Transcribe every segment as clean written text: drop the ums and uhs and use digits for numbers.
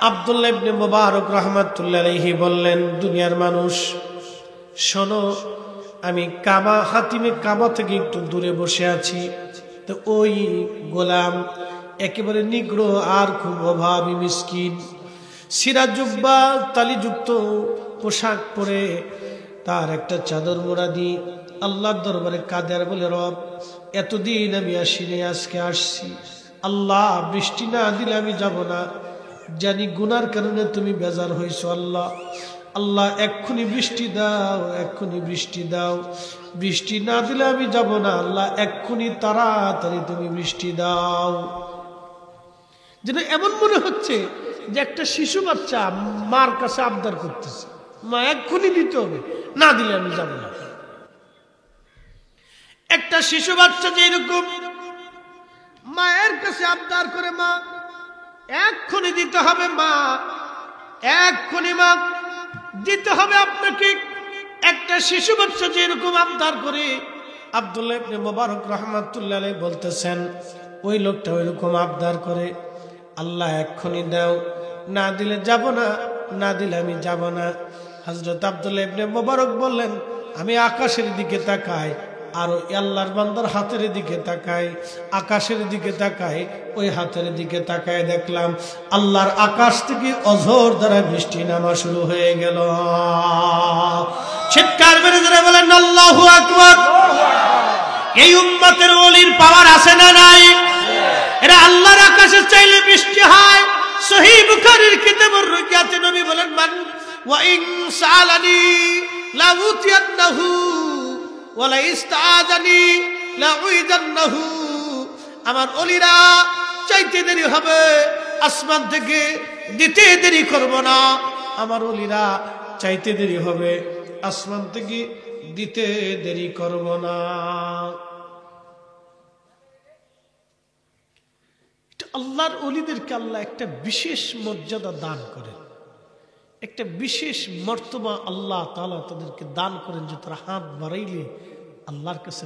আব্দুল্লাহ ইবনে মুবারক রাহমাতুল্লাহি আলাইহি বললেন, দুনিয়ার মানুষ শোনো, আমি কাবা হাতিমে কাবা থেকে একটু দূরে বসে আছি। তো ওই গোলাম একেবারে নিগ্র আর খুব অভাবী মিসকিন, সিরাজুব্বা তালিযুক্ত পোশাক পরে তার একটা চাদর মোড়া দিয়ে আল্লাহর দরবারে কাঁদে আর বলে, রব এতদিন আমি আসিনি, আজকে আসছি, আল্লাহ বৃষ্টি না দিলে আমি যাব না, জানি গুনার কারণে তুমি বেজার হয়েছো, আল্লাহ আল্লাহ এক্ষুনি বৃষ্টি দাও, এক্ষুনি বৃষ্টি দাও, বৃষ্টি না দিলে আমি যাব না, আল্লাহ এক্ষুনি তাড়াতাড়ি তুমি বৃষ্টি দাও। যেন এমন মনে হচ্ছে যে একটা শিশু বাচ্চা মার কাছে আবদার করতেছে, মা এক্ষুনি দিতে হবে, না দিলে আমি যাব না। একটা শিশু বাচ্চা যেরকম মায়ের কাছে আবদার করে, মা এক্ষুনি দিতে হবে, মা এক্ষুনি, মা দিতে হবে আপনাকে, একটা শিশু বাচ্চা যেরকম আবদার করে, আব্দুল্লাহ ইবনে মুবারক রাহমাতুল্লাহি আলাইহি বলতেছেন ওই লোকটা ওইরকম আবদার করে, আল্লাহ এক্ষুনি দাও, না দিলে যাব না, না দিলে আমি যাব না। হযরত আব্দুল্লাহ ইবনে মুবারক বললেন, আমি আকাশের দিকে তাকাই আর ওই আল্লাহর বান্দার হাতের দিকে তাকাই, আকাশের দিকে তাকাই, ওই হাতের দিকে তাকায় দেখলাম আল্লাহর আকাশ থেকে অঝোর দ্বারা বৃষ্টি নামা শুরু হয়ে গেল। চিৎকার মেরে ধরে বলেন আল্লাহু আকবার। এই উম্মতের ওলির পাওয়ার আছে না নাই? এরা আল্লাহর আকাশে চাইলে বৃষ্টি হয়। সহিহ বুখারীর কিতাবুর রুকিয়াতে নবী বলেন, মান ওয়া ইন সালানি লা উতিয়ান্নাহু ওয়া লা ইস্তাআযানি লা উইদান্নাহু। আমার ওলিরা চাইতে দেরি হবে, আসমান থেকে দিতে দেরি করব না। আমার ওলিরা চাইতে দেরি হবে, আসমান থেকে দিতে দেরি করব না। আল্লাহর ওলিদেরকে আল্লাহ একটা বিশেষ মর্যাদা দান করেন, একটা বিশেষ মর্তবা আল্লাহ তাআলা তাদেরকে দান করেন যে তারা হাত বাড়াইলে আল্লাহর কাছে।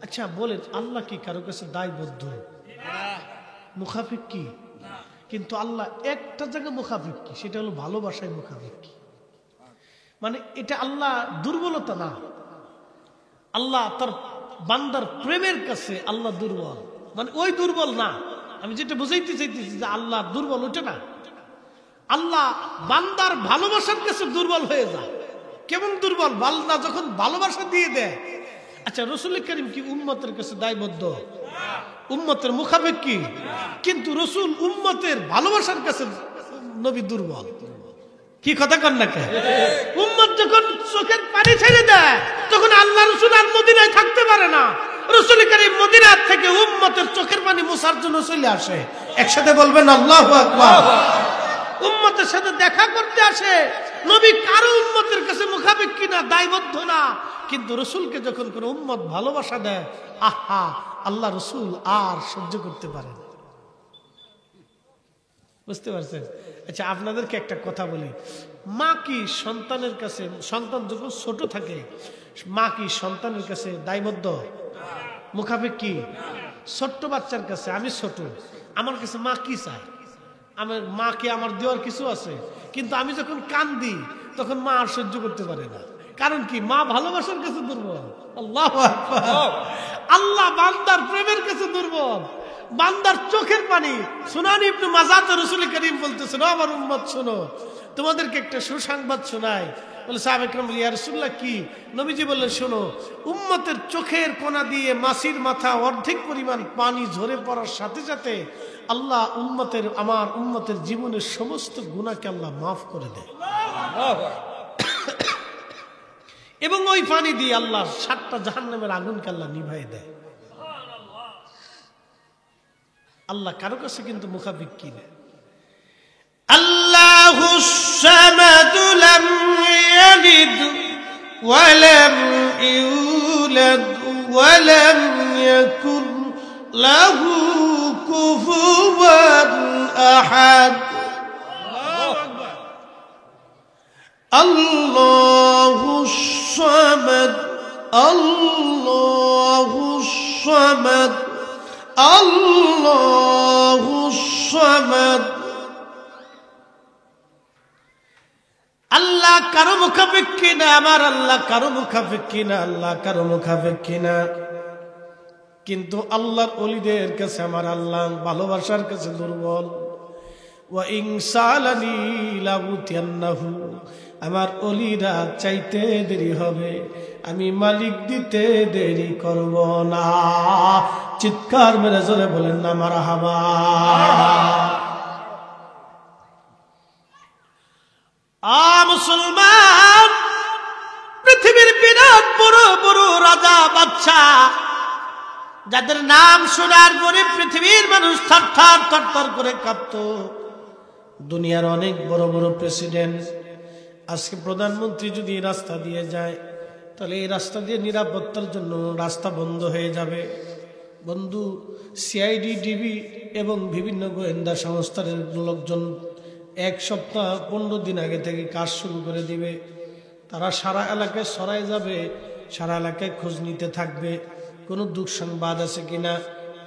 আচ্ছা বলেন, আল্লাহ কি কারো কাছে দায়বদ্ধ? মুখাফিক কি? কিন্তু আল্লাহ একটা জায়গায় মুখাফিক কি, সেটা হলো ভালোবাসায় মুখাফিক কি। মানে এটা আল্লাহ দুর্বলতা না, আল্লাহ তার বান্দার প্রেমের কাছে আল্লাহ দুর্বল, মানে ওই দুর্বল না। আমি যেটা বুঝাইতে চাইতেছি যে আল্লাহ দুর্বল ওটা না, আল্লাহ বান্দার ভালোবাসার কাছে দুর্বল হয়ে যায়। কেমন দুর্বল? বান্দা যখন ভালোবাসা দিয়ে দেয়। আচ্ছা রাসূল করিম কি উম্মতের কাছে দায়বদ্ধ? উম্মতের মুখাফিক কি? কিন্তু রাসূল উম্মতের ভালোবাসার কাছে নবী দুর্বল। কি কথা কন না কে? উম্মত যখন চোখের পানি ছেড়ে দেয় তখন আল্লাহ রাসূল আর মদিনায় থাকতে পারে না। রাসূল করিম মদিনা থেকে উম্মতের চোখের পানি মোছার জন্য চলে আসে। একসাথে বলবেন আল্লাহু আকবার। উম্মতের সাথে দেখা করতে আসে। নবী কারো উম্মতের কাছে মুখাফিক কিনা, দায়বদ্ধ না। কিন্তু রাসূলকে যখন কোন উম্মত ভালোবাসা দেয়, আহা, আল্লাহ রাসূল আর সহ্য করতে পারেন। বুঝতে পারছেন? আচ্ছা আপনাদেরকে একটা কথা বলি, মা কি সন্তানের কাছে, সন্তান যখন ছোট থাকে, মা কি সন্তানের কাছে দায়বদ্ধ? মুখাফিক কি? ছোট্ট বাচ্চার কাছে, আমি ছোট, আমার কাছে মা কি চায়? আমার মাকে আমার দেওয়ার কিছু আছে, কিন্তু আমি যখন কান্দি তখন মা আর সহ্য করতে পারে না। কারণ কি? মা ভালোবাসার কাছে দুর্বল। আল্লাহু আকবার। আল্লাহ বান্দার প্রেমের কাছে দুর্বল, বান্দার চোখের পানি। সুনান ইবনে মাজাতে রাসূল করিম বলতেছেন, আমার উম্মত শোনো, তোমাদেরকে একটা সুসংবাদ শোনাই। বলে সাহাবা একরাম, ইয়া রাসূলুল্লাহ কি? নবীজি বললেন, শোনো, উম্মতের চোখের কোনা দিয়ে মাছির মাথা অর্ধেক পরিমাণ পানি ঝরে পড়ার সাথে সাথে আল্লাহ উম্মতের, আমার উম্মতের জীবনের সমস্ত গুনাহকে আল্লাহ মাফ করে দেয়। এবং ওই পানি দিয়ে আল্লাহ 7টা জাহান্নামের আগুনকে আল্লাহ নিভাই দেয়। আল্লাহ কারো কাছে কিন্তু মুখাফিক কি না। আল্লাহুস সামাদু লাম ইয়ালিদ ওয়া লাম ইউলাদ ওয়া লাম ইয়াকুন লাহু কুফুওয়ান আহাদ। আল্লাহুস সামাদ, আল্লাহুস সামাদ, আল্লাহুস সামাদ। আল্লাহ কারো মুখাপেক্ষী না, আমার আল্লাহ কারো মুখাপেক্ষী না, আল্লাহ কারো মুখাপেক্ষী না। কিন্তু আল্লাহর ওলিদের কাছে আমার আল্লাহ ভালোবাসার কাছে দুর্বল। ওয়া ইন সালানি লাউতিয়ান্নাহু, আমার ওলিরা চাইতে দেরি হবে, আমি মালিক দিতে দেরি করব না। চিৎকার মেরে জোরে বলেন না মারহাবা। মুসলমান, পৃথিবীর বিরাট বড় বড় রাজা বাদশা যাদের নাম শোনার পরে পৃথিবীর মানুষ থরথর থরথর করে কাঁপত, দুনিয়ার অনেক বড় বড় প্রেসিডেন্ট, আজকে প্রধানমন্ত্রী যদি এই রাস্তা দিয়ে যায় তাহলে এই রাস্তা দিয়ে নিরাপত্তার জন্য রাস্তা বন্ধ হয়ে যাবে। বন্ধু, সিআইডি, ডিবি এবং বিভিন্ন গোয়েন্দা সংস্থার লোকজন 1 সপ্তাহ 15 দিন আগে থেকে কাজ শুরু করে দিবে। তারা সারা এলাকায় ছড়ায় যাবে, সারা এলাকায় খোঁজ নিতে থাকবে কোনো দুঃসংবাদ আছে কিনা,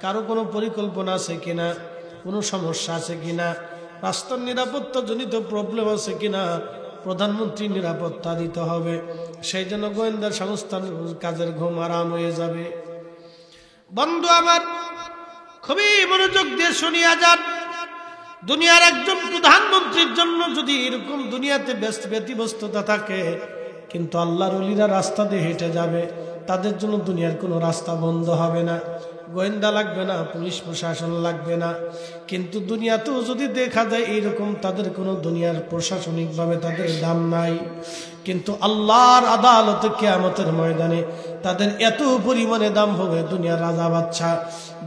কারো কোনো পরিকল্পনা আছে কিনা, কোনো সমস্যা আছে কিনা, রাস্তার নিরাপত্তা জনিত প্রবলেম আছে কিনা, প্রধানমন্ত্রী নিরাপত্তা দিতে হবে। সেই জন্য গোয়েন্দা সংস্থার কাজের ঘুম আরাম হয়ে যাবে। বন্ধু আমার, খুবই মনোযোগ দিয়ে শুনিয়া যান। দুনিয়ার একজন প্রধানমন্ত্রীর জন্য যদি এরকম দুনিয়াতে ব্যতিব্যস্ততা থাকে, কিন্তু আল্লাহর ওলিরা রাস্তা দিয়ে হেঁটে যাবে, তাদের জন্য দুনিয়ার কোনো রাস্তা বন্ধ হবে না, গোয়েন্দা লাগবে না, পুলিশ প্রশাসন লাগবে না। কিন্তু দুনিয়াতেও যদি দেখা যায় এইরকম তাদের কোনো দুনিয়ার প্রশাসনিকভাবে তাদের দাম নাই, কিন্তু আল্লাহর আদালতে কিয়ামতের ময়দানে তাদের এত পরিমাণে দাম হবে। দুনিয়ার রাজা বাদশা,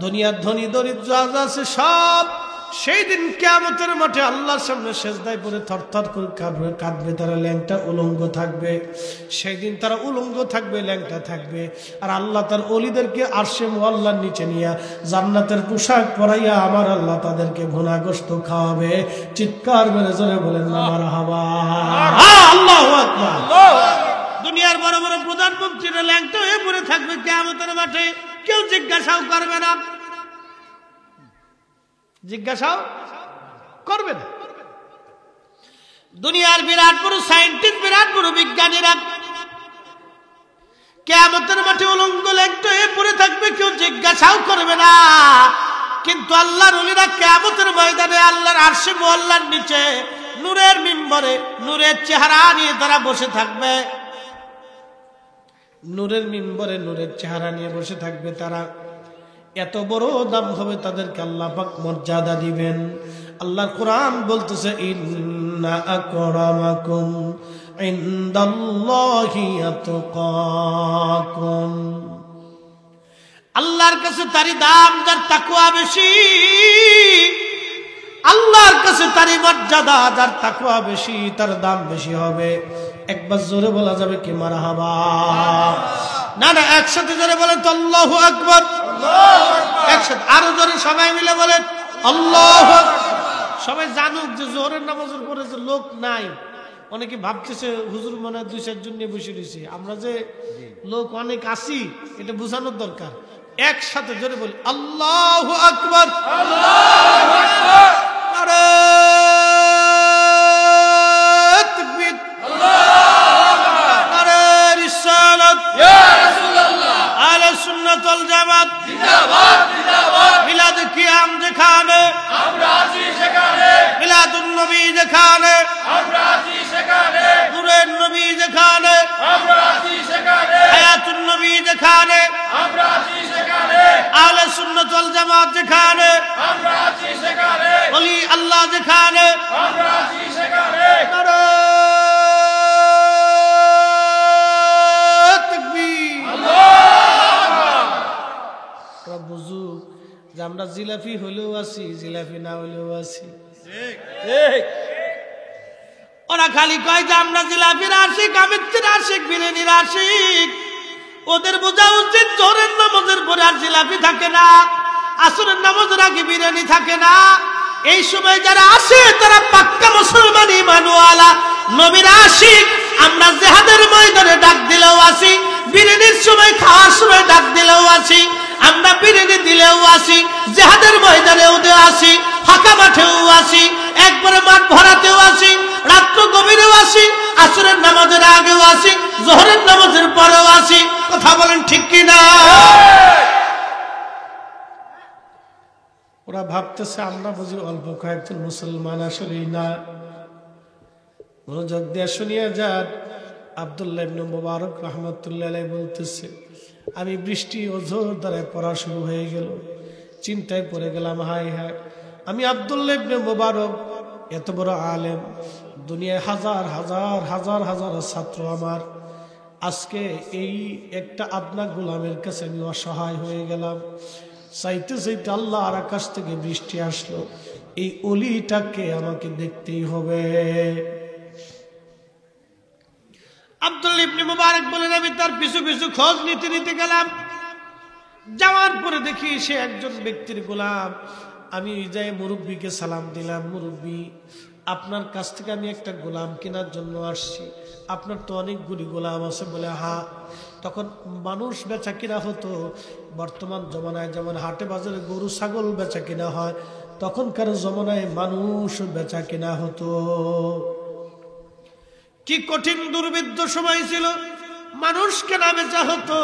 দুনিয়ার ধনী দরিদ্র যা আছে সব সেই দিন কিয়ামতের মাঠে আল্লাহর সামনে সেজদায় পড়ে থরথর করে কাঁদবে। তারা ল্যাংটা উলঙ্গ থাকবে, সেই দিন তারা উলঙ্গ থাকবে, ল্যাংটা থাকবে। আর আল্লাহ তার ওলিদেরকে আরশে মুআল্লার নিচে নিয়ে জান্নাতের পোশাক পরাইয়া আমার আল্লাহ তাদেরকে ভুনা গোশত খাওয়াবে। চিৎকার মেরে জোরে বলেন না মারহাবা। আল্লাহু আকবার। দুনিয়ার বড় বড় প্রধানমন্ত্রীরা ল্যাংটা হয়ে পড়ে থাকবে কিয়ামতের মাঠে, কেউ জিজ্ঞাসাও করবে না, জিজ্ঞাসাও করবে না। দুনিয়ার বিরাট বড় সায়েন্টিস্ট, বিরাট বড় বিজ্ঞানীরা কিয়ামতের মাঠে উলঙ্গ ল্যাংটা হয়ে পড়ে থাকবে, কেউ জিজ্ঞাসাও করবে না। কিন্তু আল্লাহর ওলিরা কিয়ামতের ময়দানে আল্লাহর আরশে মুআল্লার নিচে নূরের মিম্বরে নূরের চেহারা নিয়ে তারা বসে থাকবে। নূরের মিম্বরে নূরের চেহারা নিয়ে বসে থাকবে তারা। এত বড় দাম হবে তাদেরকে আল্লাহ পাক মর্যাদা দিবেন। আল্লাহর কোরআন বলতেছে, ইন্না আকরামাকুম ইনদাল্লাহি আতকাকুম। আল্লাহর কাছে তারই দাম যার তাকওয়া বেশি, আল্লাহর কাছে তারই মর্যাদা যার তাকওয়া বেশি, তার দাম বেশি হবে। একবার জোরে বলা যাবে কি মারহাবা? না না, একসাথে জোরে বলেন তো আল্লাহু আকবার। একসাথে আরো জোরে সবাই মিলে বলেন আল্লাহু আকবার। সবাই জানুক যে জোহরের নামাজের পরে যে লোক নাই। অনেকে ভাবতেছে হুজুর মনে হয় 2-4 জন নিয়ে বসে রয়েছে, আমরা যে লোক অনেক আছি এটা বোঝানোর দরকার। একসাথে জোরে বলি আল্লাহু আকবার। আল্লাহু আকবার। আরে তাকবীর, আল্লাহু আকবার। আরে রিসালাত, ইয়া রাসূলুল্লাহ। আহলে সুন্নাত ওয়াল জামাত জিন্দাবাদ, জিন্দাবাদ। মিলাদ কিয়াম যেখানে আমরা আছি সেখানে, মিলাদুন নবী যেখানে আমরা আছি সেখানে, নূরের নবী যেখানে আমরা আছি সেখানে, হায়াতুন নবী যেখানে আমরা আছি সেখানে, আহলে সুন্নাত ওয়াল জামাত যেখানে আমরা আছি সেখানে, ওলি আল্লাহ যেখানে আমরা আছি সেখানে। নারে তাকবীর, আল্লাহু আকবার। বুঝু যে আমরা জিলাপি হলেও আছি, জিলাপি না হলেও আছি। ঠিক ঠিক। ওরা খালি কয় যে আমরা জিলাপির আশিক, আমিত্তির আশিক, বিরিয়ানির আশিক। ওদের বোঝা উচিত জোহরের নামাজের পরে আর জিলাপি থাকে না, আসরের নামাজের আগে বিরিয়ানি থাকে না। এই সময় যারা আসে তারা পাক্কা মুসলমান ঈমানওয়ালা, নবীর আশিক। আমরা জিহাদের ময়দানে ডাক দিলেও আসি, বিরিয়ানির সময় খাওয়ার সময় ডাক দিলেও আসি, আমরা বিরিয়ানি দিলেও আসি, জিহাদের ময়দানেও আসি, ফাঁকা মাঠেও আসি, একবারে মাঠ ভরাতেও আসি, রাত্র গভীরেও আসি, আসরের নামাজের আগেও আসি, জোহরের নামাজের পরেও আসি। কথা বলেন ঠিক কিনা? ওরা ভাবতেছে আমরা বুঝি অল্প কয়েকজন মুসলমান, আসলেই না। মনোযোগ দিয়ে শুনিয়ে যান। আব্দুল্লাহ ইবনে মুবারক রাহমাতুল্লাহ আলাইহি বলতেছে, আমি বৃষ্টি ও জোর দ্বারা পড়া শুরু হয়ে গেল, চিন্তায় পড়ে গেলাম, হায় হায়, আমি আব্দুল্লাহ ইবনে মুবারক এত বড় আলেম, দুনিয়ায় হাজার হাজার হাজার হাজার ছাত্র আমার, আজকে এই একটা আপনা গোলামের কাছে আমি অসহায় হয়ে গেলাম। চাইতে চাইতে আল্লাহ আর আকাশ থেকে বৃষ্টি আসলো, এই অলিটাকে আমাকে দেখতেই হবে। আব্দুল্লাহ ইবনে মুবারক বলেন, আমি তার পিছু পিছু খোঁজ নিতে নিতে গেলাম। যাওয়ার পরে দেখি সে একজন ব্যক্তির গোলাম। আমি যাই মুরব্বীকে সালাম দিলাম, মুরব্বী, আপনার কাছ থেকে আমি একটা গোলাম কেনার জন্য আসছি, আপনার তো অনেকগুলি গোলাম আছে। বলে হ্যাঁ। তখন মানুষ বেচা কিনা হতো, বর্তমান জমানায় যেমন হাটে বাজারে গরু ছাগল বেচা কিনা হয়, তখনকার জমানায় মানুষ বেচা কিনা হতো। কি কঠিন দুর্ভিদ্ধ সময় ছিল, মানুষ কেনা বেচা হতো।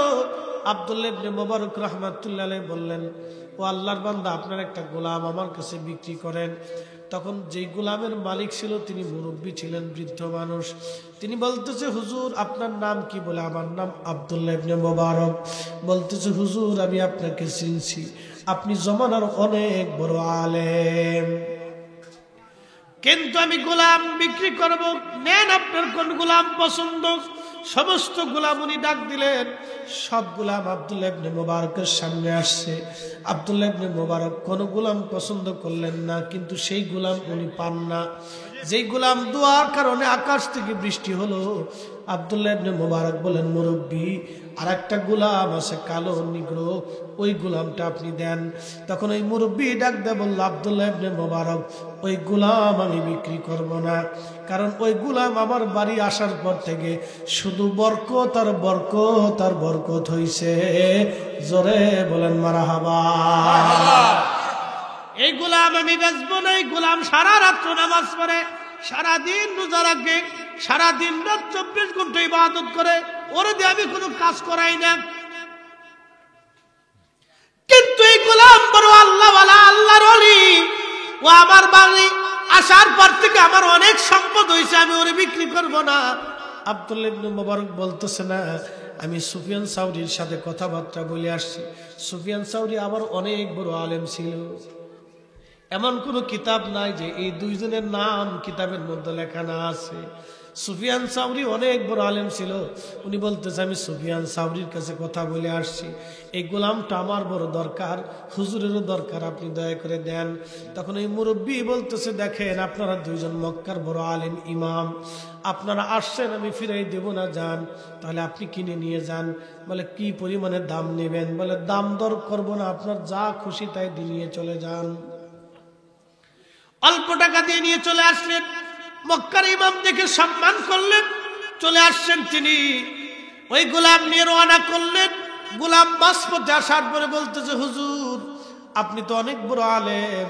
আব্দুল্লাহ ইবনে মুবারক রাহমাতুল্লাহ আলাইহি বললেন, ও আল্লাহর বান্দা, আপনার একটা গোলাম আমার কাছে বিক্রি করেন। তখন যেই গোলামের মালিক ছিল তিনি মুরব্বী ছিলেন, বৃদ্ধ মানুষ। তিনি বলতেছে, হুজুর আপনার নাম কি? বলে আমার নাম আব্দুল্লাহ ইবনে মুবারক। বলতেছে, হুজুর আমি আপনাকে চিনছি, আপনি জমানার অনেক বড় আলেম, কিন্তু আমি গোলাম বিক্রি করব, নেন আপনার কোন গোলাম পছন্দ? সমস্ত গোলাম উনি ডাক দিলেন, সব গোলাম আব্দুল্লাহ ইবনে মুবারকের সামনে আসছে। আব্দুল্লাহ ইবনে মুবারক কোন গোলাম পছন্দ করলেন না, কিন্তু সেই গোলাম উনি পান না। যেই গোলাম দোয়ার কারণে আকাশ থেকে বৃষ্টি হলো, আব্দুল্লাহ ইবনে মুবারক বলেন, মুরব্বী আর একটা গোলাম আছে কালো নিগ্রো, ওই গোলামটা আপনি দেন। তখন ওই মুরব্বী ডাক দেয় বলল, আব্দুল্লাহ ইবনে মুবারক, ওই গোলাম আমি বিক্রি করব না, কারণ ওই গোলাম আমার বাড়ি আসার পর থেকে শুধু বরকত আর বরকত আর বরকত হইছে। জোরে বলেন মারহাবা। এই গোলাম আমি বেচবো না। এই গোলাম সারা রাত্র নামাজ পড়ে, সারাদিন রোজা রাখে, সারাদিন রাত 24 ঘন্টা ইবাদত করে, ওরে দিয়ে আমি কোনো কাজ করাই না। কিন্তু এই গোলাম বড় আল্লাহওয়ালা, আল্লাহর ওলি, ও আমার বাড়ি আসার পর থেকে আমার অনেক সম্পদ হয়েছে, আমি ওরে বিক্রি করব না। আব্দুল্লাহ ইবনে মুবারক বলতেছে, না, আমি সুফিয়ান সাউরির সাথে কথাবার্তা বলে আসছি। সুফিয়ান সাউরি আবার অনেক বড় আলেম ছিল, এমন কোনো কিতাব নাই যে এই দুইজনের নাম কিতাবের মধ্যে লেখা না আছে। সুফিয়ান সাউরি অনেক বড় আলেম ছিল। উনি বলতেছে, আমি সুফিয়ান সাউরির কাছে কথা বলে আসছি, এই গোলামটা আমার বড় দরকার, হুজুরেরও দরকার, আপনি দয়া করে দেন। তখন এই মুরব্বী বলতেছে, দেখেন আপনারা দুইজন মক্কার বড় আলেম ইমাম, আপনারা আসছেন, আমি ফিরাই দেব না, যান, তাহলে আপনি কিনে নিয়ে যান। বলে কি পরিমাণে দাম নেবেন? বলে দাম দর করবো না, আপনার যা খুশি তাই নিয়ে চলে যান। অল্প টাকা দিয়ে নিয়ে চলে আসলেন। মক্কার ইমাম দেখে সম্মান করলেন, চলে আসছেন তিনি। ওই গোলাম নিয়ে রওনা করলেন। গোলাম মাঝপথে আসার পরে বলতেছে, হুজুর আপনি তো অনেক বড় আলেম,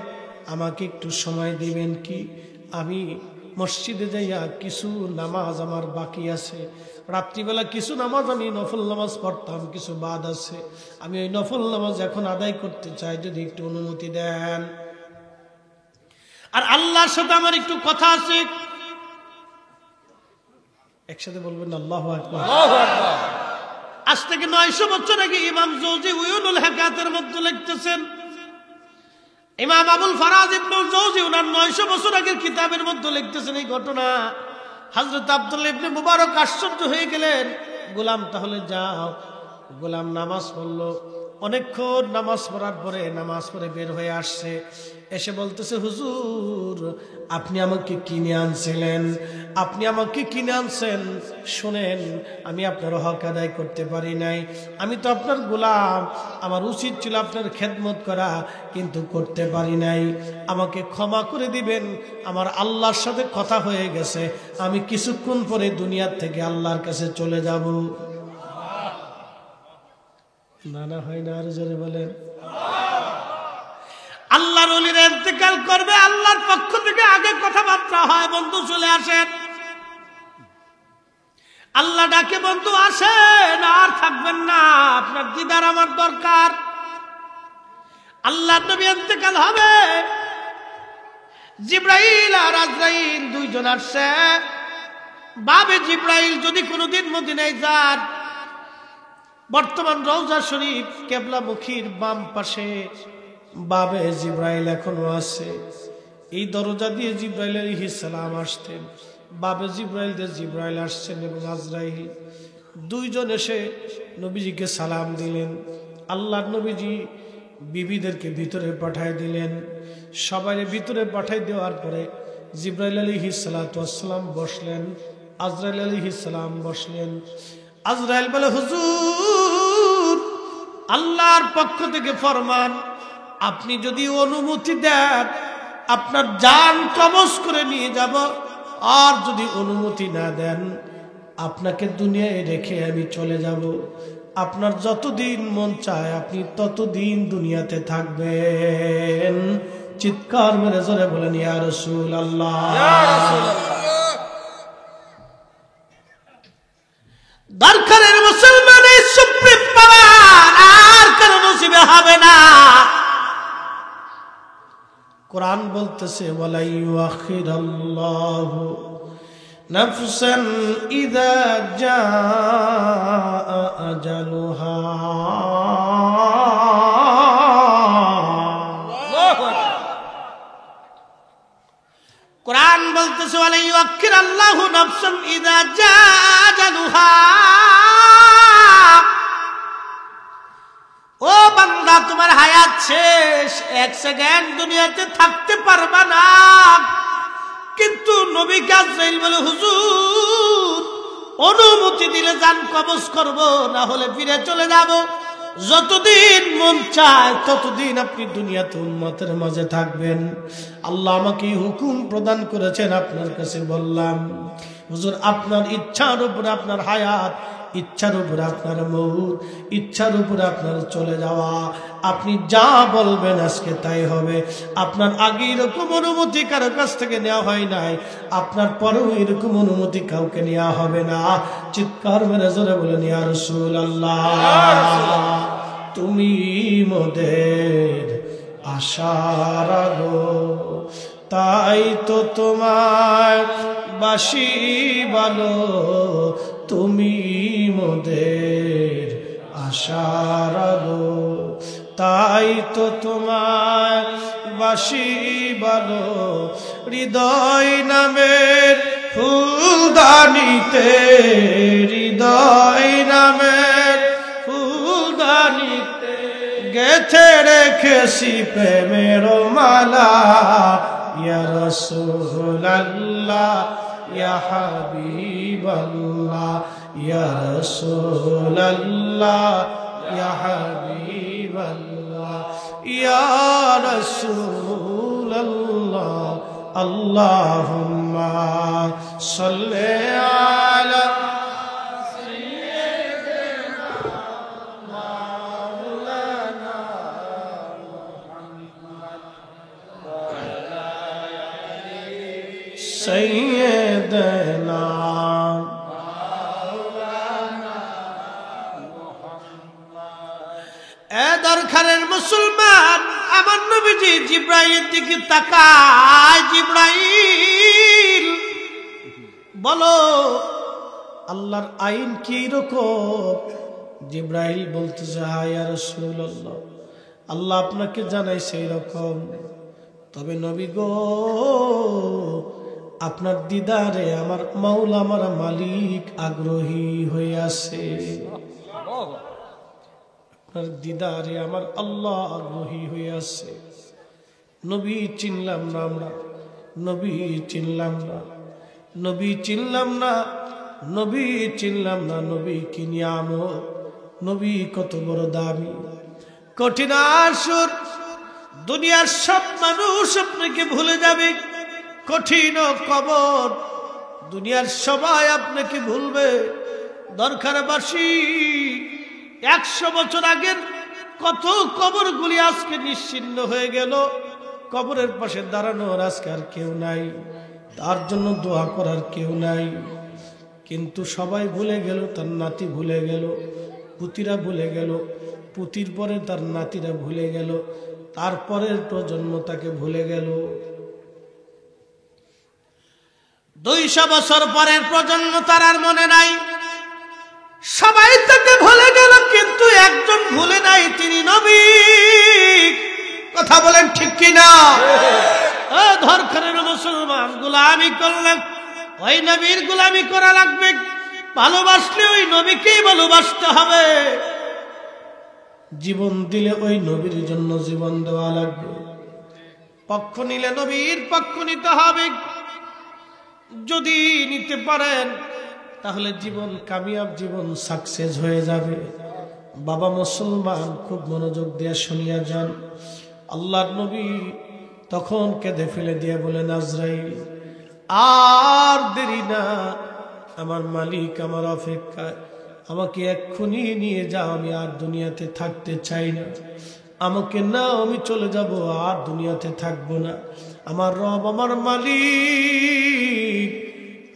আমাকে একটু সময় দিবেন কি? আমি মসজিদে যাইয়া কিছু নামাজ আমার বাকি আছে, রাত্রিবেলা কিছু নামাজ আমি নফল নামাজ পড়তাম, কিছু বাদ আছে, আমি ওই নফল নামাজ এখন আদায় করতে চাই, যদি একটু অনুমতি দেন। আর আল্লাহর সাথে আমার একটু কথা আছে। একসাথে বলবেন আল্লাহু আকবার। আজ থেকে 900 বছর আগে ইমাম জৌজি উয়ুনুল হাকাতের মধ্যে লিখতেছেন, ইমাম আবুল ফারাজ ইবনে জৌজি ওনার 900 বছর আগের কিতাবের মধ্যে লিখতেছেন এই ঘটনা। হযরত আব্দুল্লাহ ইবনে মুবারক আশ্চর্য হয়ে গেলেন। গোলাম তাহলে যাও। গোলাম নামাজ পড়লো, অনেকক্ষণ নামাজ পড়ার পরে নামাজ পড়ে বের হয়ে আসছে, এসে বলতেছে, হুজুর আপনি আমাকে কিনে আনছিলেন, আপনি আমাকে কিনে আনছেন, শোনেন আমি আপনার হক আদায় করতে পারি নাই, আমি তো আপনার গোলাম, আমার উচিত ছিল আপনার খেদমত করা, কিন্তু করতে পারি নাই, আমাকে ক্ষমা করে দিবেন, আমার আল্লাহর সাথে কথা হয়ে গেছে, আমি কিছুক্ষণ পরে দুনিয়ার থেকে আল্লাহর কাছে চলে যাব। না না হয় না, আর জোরে বলেন। আল্লাহর ওলিরা ইন্তেকাল করবে, আল্লাহর পক্ষ থেকে আগে কথাবার্তা হয়, বন্ধু চলে আসেন। আল্লাহ ডাকে, বন্ধু আসেন, আর থাকবেন না, আপনার দিদার আমার দরকার। আল্লাহ নবী ইন্তেকাল হবে, জিব্রাইল আর আজরাইল দুইজন আসছে। বাবে জিব্রাইল যদি কোনোদিন মদিনায় যান, বর্তমান রওজা শরীফ কেবলামুখীর বাম পাশে বাবে জিব্রাইল এখনো আছে। এই দরজা দিয়ে জিব্রাইল আলাইহিস সালাম আসতেন। বাবে জিব্রাইল দিয়ে জিব্রাইল আসছেন এবং আজরাইল দুইজন এসে নবীজিকে সালাম দিলেন। আল্লাহর নবীজি বিবিদেরকে ভিতরে পাঠায় দিলেন। সবাই ভিতরে পাঠাই দেওয়ার পরে জিব্রাইল আলাইহিস সালাতু ওয়াস সালাম বসলেন, আজরাইল আলাইহিস সালাম বসলেন। আজরাইল বলে, হুজুর, আল্লাহর পক্ষ থেকে ফরমান, আপনি যদি অনুমতি দেন আপনার জান কবজ করে নিয়ে যাব, আর যদি অনুমতি না দেন আপনাকে দুনিয়ায় রেখে আমি চলে যাব। আপনার যতদিন মন চায় আপনি ততদিন দুনিয়াতে থাকবেন। চিৎকার মেরে জোরে বলেন, ইয়া রাসূলুল্লাহ। দরকারের মুসলমানের সুপ্রিম পাওয়ার আর কারো নসিবে হবে না। কোরআন বলতেছে, ওয়ালা ইউআখিরাল্লাহু নাফসান ইযা জাআ আজালুহা। কোরআন বলতেছে, ওয়ালা ইউআখিরাল্লাহু নাফসান ইযা জাআ আজালুহা। ও বান্দা, তোমার হায়াত শেষ, এক সেকেন্ড দুনিয়াতে থাকতে পারবা না। কিন্তু নবী আজরাইল বলে, হুজুর, অনুমতি দিলে জান কবজ করব, না হলে ফিরে চলে যাব। যতদিন মন চায় ততদিন আপনি দুনিয়াতে উম্মতের মাঝে থাকবেন। আল্লাহ আমাকে হুকুম প্রদান করেছেন, আপনার কাছে বললাম। হুজুর, আপনার ইচ্ছার উপরে আপনার হায়াত, ইচ্ছার উপরে আপনার মউত, ইচ্ছার উপরে আপনার চলে যাওয়া। আপনি যা বলবেন আজকে তাই হবে। আপনার আগে এরকম অনুমতি কারো কাছ থেকে নেওয়া হয় নাই, আপনার পরেও এরকম অনুমতি কাউকে নেওয়া হবে না। চিৎকার মেরে জোরে বলেন, ইয়া রাসূলুল্লাহ। তুমি মোদের আশার আলো, তাই তো তোমার বাসি ভালো। তুমি মোদের আশার আলো, তাই তো তোমার বাসি ভালো। হৃদয় নামের ফুলদানিতে, হৃদয় নামের ফুলদানিতে গেথে রেখেছি প্রেমের মালা। ইয়া রাসূলুল্লাহ, ইয়া হাবিবাল্লাহ, ইয়া রাসূলুল্লাহ, ইয়া হাবিবাল্লাহ, ইয়া রাসূলুল্লাহ। আল্লাহুম্মা সাল্লি আলা সাইয়্যিদিনা মাওলানা মুহাম্মদ ওয়া আলা আলি সাইয়্যিদিনা মাওলানা মুহাম্মদ। এ দরকারের মুসলমান, আমার নবীজি জিব্রাইলের দিকে তাকায়। জিব্রাইল, বলো আল্লাহর আইন কি রকম? জিব্রাইল বলতেছে, ইয়া রাসূলুল্লাহ, আল্লাহ আপনাকে জানাইছে এরকম। তবে নবী গো, আপনার দিদারে আমার মাওলা, আমার মালিক আগ্রহী হয়ে আছে। আপনার দিদারে আমার আল্লাহ আগ্রহী হয়ে আছে। নবী চিনলাম না আমরা, নবী চিনলাম না, নবী চিনলাম না, নবী চিনলাম না। নবী কি নিয়ামত, নবী কত বড় দামি। কঠিন আসর, দুনিয়ার সব মানুষ আপনাকে ভুলে যাবে। কঠিন কবর, দুনিয়ার সবাই আপনাকে ভুলবে। দরকারবাসী, 100 বছর আগের কত কবরগুলি আজকে নিশ্চিহ্ন হয়ে গেল। কবরের পাশে দাঁড়ানোর আজকে আর কেউ নাই, তার জন্য দোয়া করার কেউ নাই। কিন্তু সবাই ভুলে গেল, তার নাতি ভুলে গেল, পুতিরা ভুলে গেল, পুতির পরে তার নাতিরা ভুলে গেল, তারপরের প্রজন্ম তাকে ভুলে গেল। 200 বছর পরের প্রজন্ম তার আর মনে নাই, সবাই তাকে ভুলে গেল, কিন্তু একজন ভুলে নাই, তিনি নবী। কথা বলেন ঠিক কিনা? ধরখানের মুসলমান গোলামি করলেন, ওই নবীর গোলামি করা লাগবে। ভালোবাসলে ওই নবীকেই ভালোবাসতে হবে, জীবন দিলে ওই নবীর জন্য জীবন দেওয়া লাগবে। পক্ষ নিলে নবীর পক্ষ নিতে হবে। যদি নিতে পারেন তাহলে জীবন কামিয়াব, জীবন সাকসেস হয়ে যাবে। বাবা মুসলমান, খুব মনোযোগ দিয়ে শুনিয়া যান। আল্লাহর নবী তখন কেঁদে ফেলে দিয়ে বলেন, আজরাইল আর দেরি না, আমার মালিক আমার অপেক্ষায়, আমাকে এক্ষুনি নিয়ে যাও, আমি আর দুনিয়াতে থাকতে চাই না। আমাকে না, আমি চলে যাব, আর দুনিয়াতে থাকবো না। আমার রব, আমার মালিক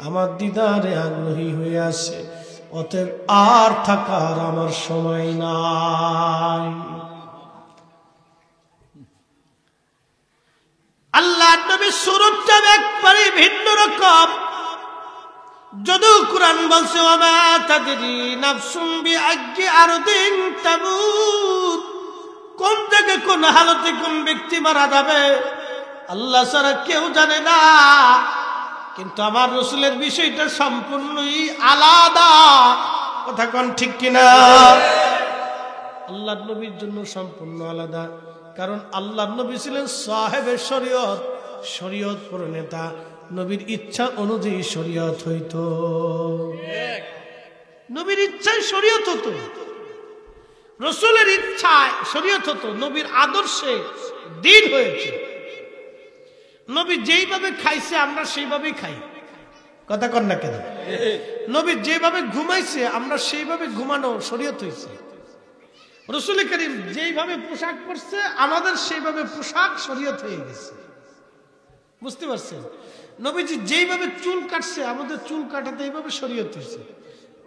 আমার দিদারে আগ্রহী হয়ে আছে, অতএব আর থাকার আমার সময় নাই। আল্লাহ নবীর সুরতটা একবারে ভিন্ন রকম। যদিও কুরআন বলছে, ওমা তাদরি নাফসুম বিআইয়ি আরদিন তামুত, কোন জায়গায় কোন হালতে কোন ব্যক্তি মারা যাবে আল্লাহ ছাড়া কেউ জানে না। কিন্তু আমার রাসূলের বিষয়টা সম্পূর্ণই আলাদা। কথা কোন ঠিক কিনা? আল্লাহর নবীর জন্য সম্পূর্ণ আলাদা, কারণ আল্লাহর নবী ছিলেন সাহেবে শরীয়ত, শরীয়ত প্রণেতা। নবীর ইচ্ছা অনুযায়ী শরীয়ত হইতো, নবীর ইচ্ছায় শরীয়ত হতো, রাসূলের ইচ্ছায় শরীয়ত হতো, নবীর আদর্শে দিন হয়েছে। নবী যেইভাবে খাইছে আমরা সেইভাবেই খাই। কথা কন না কেন? নবী যেভাবে ঘুমাইছে আমরা সেইভাবে ঘুমানো শরীয়ত হয়েছে। রাসূল করিম যেইভাবে পোশাক পরছে আমাদের সেইভাবে পোশাক শরীয়ত হয়ে গেছে। বুঝতে পারছেন? নবীজি যেইভাবে চুল কাটছে আমাদের চুল কাটাতে এইভাবে শরীয়ত হয়েছে।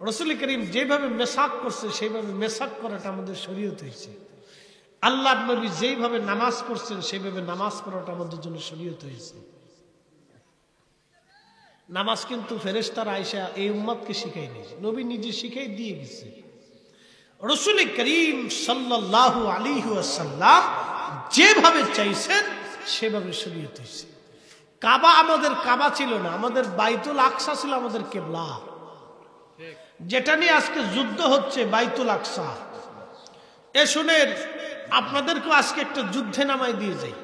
রাসূল করিম যেভাবে মেসাক করছে সেইভাবে মেসাক করাটা আমাদের শরীয়ত হয়েছে। আল্লাহর নবী যেইভাবে নামাজ পড়ছেন সেইভাবে নামাজ পড়াটা আমাদের জন্য শরীয়ত হয়েছে। নামাজ কিন্তু ফেরেশতারা আয়েশা এই উম্মতকে শিখায়নি, নবী নিজে শিখাই দিয়ে গেছে। রাসূল করিম সাল্লাল্লাহু আলাইহি ওয়াসাল্লাম যেভাবে চাইছেন সেভাবে শরীয়ত হয়েছে। কাবা আমাদের কাবা ছিল না, আমাদের বাইতুল আকসা ছিল আমাদের কিবলা। যেটা নিয়ে আজকে যুদ্ধ হচ্ছে বাইতুল আকসা। শুনেন, আপনাদেরকে আজকে একটা যুদ্ধে নামাই দিয়ে যাই,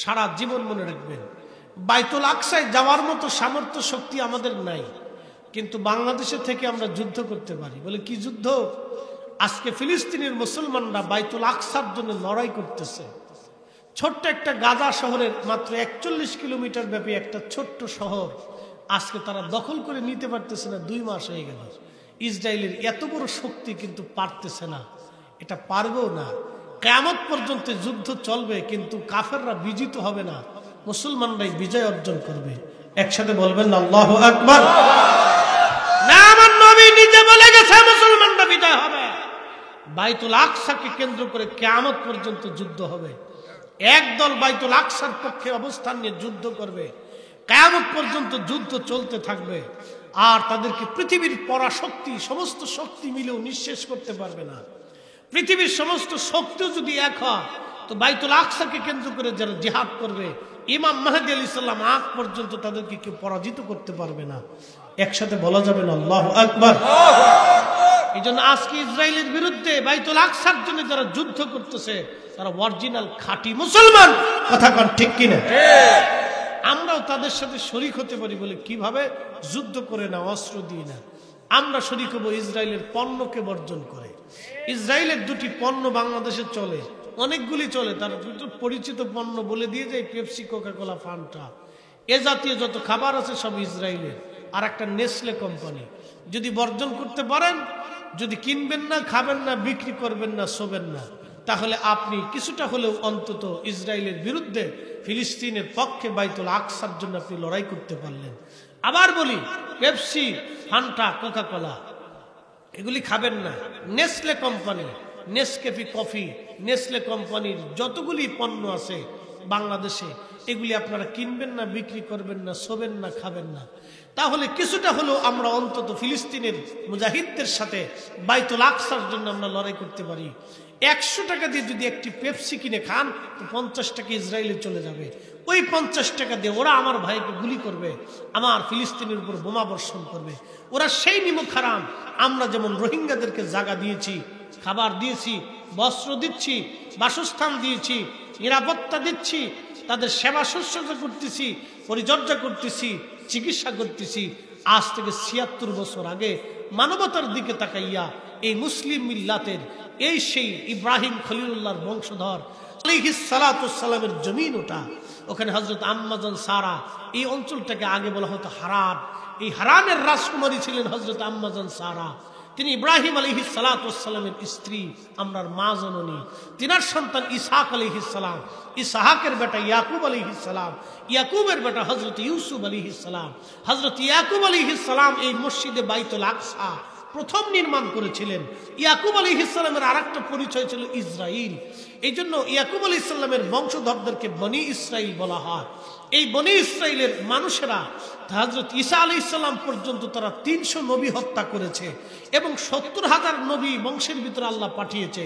সারা জীবন মনে রাখবেন। বাইতুল আকসায় যাওয়ার মতো সামর্থ্য শক্তি আমাদের নাই, কিন্তু বাংলাদেশে থেকে আমরা যুদ্ধ করতে পারি। বলে কি যুদ্ধ? আজকে ফিলিস্তিনের মুসলমানরা বাইতুল আকসার জন্য লড়াই করতেছে। ছোট্ট একটা গাজা শহরের মাত্র 41 কিলোমিটার ব্যাপী একটা ছোট্ট শহর আজকে তারা দখল করে নিতে পারতেছে না। 2 মাস হয়ে গেল। ইসরায়েলের এত বড় শক্তি কিন্তু পারতেছে না, এটা পারবেও না। কিয়ামত পর্যন্ত যুদ্ধ চলবে, কিন্তু কাফেররা বিজিত হবে না, মুসলমানরাই বিজয় অর্জন করবে। একসাথে বলবেন না আল্লাহু আকবার। না, আমার নবী নিজে বলে গেছে মুসলমানরা বিজয় হবে। বাইতুল আকসাকে কেন্দ্র করে কিয়ামত পর্যন্ত যুদ্ধ হবে। একদল বাইতুল আকসার পক্ষে অবস্থান নিয়ে যুদ্ধ করবে, কিয়ামত পর্যন্ত যুদ্ধ চলতে থাকবে। আর তাদেরকে পৃথিবীর পরাশক্তি সমস্ত শক্তি মিলেও নিঃশেষ করতে পারবে না। পৃথিবীর সমস্ত শক্তিও যদি এক হয় তো বাইতুল আকসাকে কেন্দ্র করে যারা জিহাদ করবে, ইমাম মাহদী আলাইহিস সালাম আগ পর্যন্ত তাদেরকে কেউ পরাজিত করতে পারবে না। একসাথে বলা যাবে না আল্লাহু আকবার। এই জন্য আজকে ইসরায়েলের বিরুদ্ধে বাইতুল আকসার জন্য যারা যুদ্ধ করতেছে তারা অরিজিনাল খাঁটি মুসলমান। কথা কন ঠিক কিনা? আমরাও তাদের সাথে শরীক হতে পারি। বলে কিভাবে? যুদ্ধ করে না, অস্ত্র দিয়ে না। আমরা শরীক হব ইসরায়েলের পণ্যকে বর্জন করে। ইসরায়েলের 2টি পণ্য বাংলাদেশে চলে, অনেকগুলি চলে, তার পরিচিত পণ্য বলে দিয়ে যায় পেপসি, কোকাকোলা, ফান্টা, এ জাতীয় যত খাবার আছে সব ইসরায়েলের। আর একটা নেসলে কোম্পানি। যদি বর্জন করতে পারেন, যদি কিনবেন না, খাবেন না, বিক্রি করবেন না, শোবেন না, তাহলে আপনি কিছুটা হলেও অন্তত ইসরায়েলের বিরুদ্ধে ফিলিস্তিনের পক্ষে বাইতুল আকসার জন্য আপনি লড়াই করতে পারলেন। আবার বলি, পেপসি, ফান্টা, কোকা কোলা এগুলি খাবেন না। Nestle company, Nescafe coffee, Nestle কোম্পানির যতগুলি পণ্য আছে বাংলাদেশে, এগুলি আপনারা কিনবেন না, বিক্রি করবেন না, শোবেন না, খাবেন না। তাহলে কিছুটা হলেও আমরা অন্তত ফিলিস্তিনের মুজাহিদদের সাথে বাইতুল আকসার জন্য আমরা লড়াই করতে পারি। 100 টাকা দিয়ে যদি একটি পেপসি কিনে খান, তো 50 টাকা ইসরায়েলে চলে যাবে। ওই 50 টাকা দিয়ে ওরা আমার ভাইকে গুলি করবে, আমার ফিলিস্তিনের উপর বোমা বর্ষণ করবে। ওরা সেই নিমক হারাম। আমরা যেমন রোহিঙ্গাদেরকে জায়গা দিয়েছি, খাবার দিয়েছি, বস্ত্র দিচ্ছি, বাসস্থান দিয়েছি, নিরাপত্তা দিচ্ছি, তাদের সেবা শুশ্রূষা করতেছি, পরিচর্যা করতেছি, চিকিৎসা করতেছি। আজ থেকে 76 বছর আগে মানবতার দিকে তাকাইয়া এই মুসলিম মিল্লাতের এই সেই ইব্রাহিম খলিলুল্লাহর বংশধর আলাইহিস সালাতু ওয়াস সালামের জমিন ওটা। ওখানে হযরত আম্মা জান সারা, এই অঞ্চলটাকে আগে বলা হতো হারান। এই হারানের রাজকুমারী ছিলেন হযরত আম্মা জান সারা। তিনি ইব্রাহিম আলাইহিস সালাতু ওয়াস সালামের স্ত্রী, আমরার মা জননী। তিনার সন্তান ইসহাক আলাইহিস সালাম, ইসহাকের বেটা ইয়াকুব আলাইহিস সালাম, ইয়াকুবের বেটা হযরত ইউসুফ আলাইহিস সালাম। হযরত ইয়াকুব আলাইহিস সালাম এই মসজিদে বাইতুল আকসা প্রথম নির্মাণ করেছিলেন। ইয়াকুব আলাইহিস সালামের আরেকটা পরিচয় ছিল ইসরাইল। এই জন্য ইয়াকুব আলাইহিস সালামের বংশধরদেরকে বনি ইসরাইল বলা হয়। এই বনি ইসরাইলের মানুষেরা হযরত ঈসা আলাইহিস সালাম পর্যন্ত তারা 300 নবী হত্যা করেছে এবং 70,000 নবী বংশের ভিতরে আল্লাহ পাঠিয়েছে।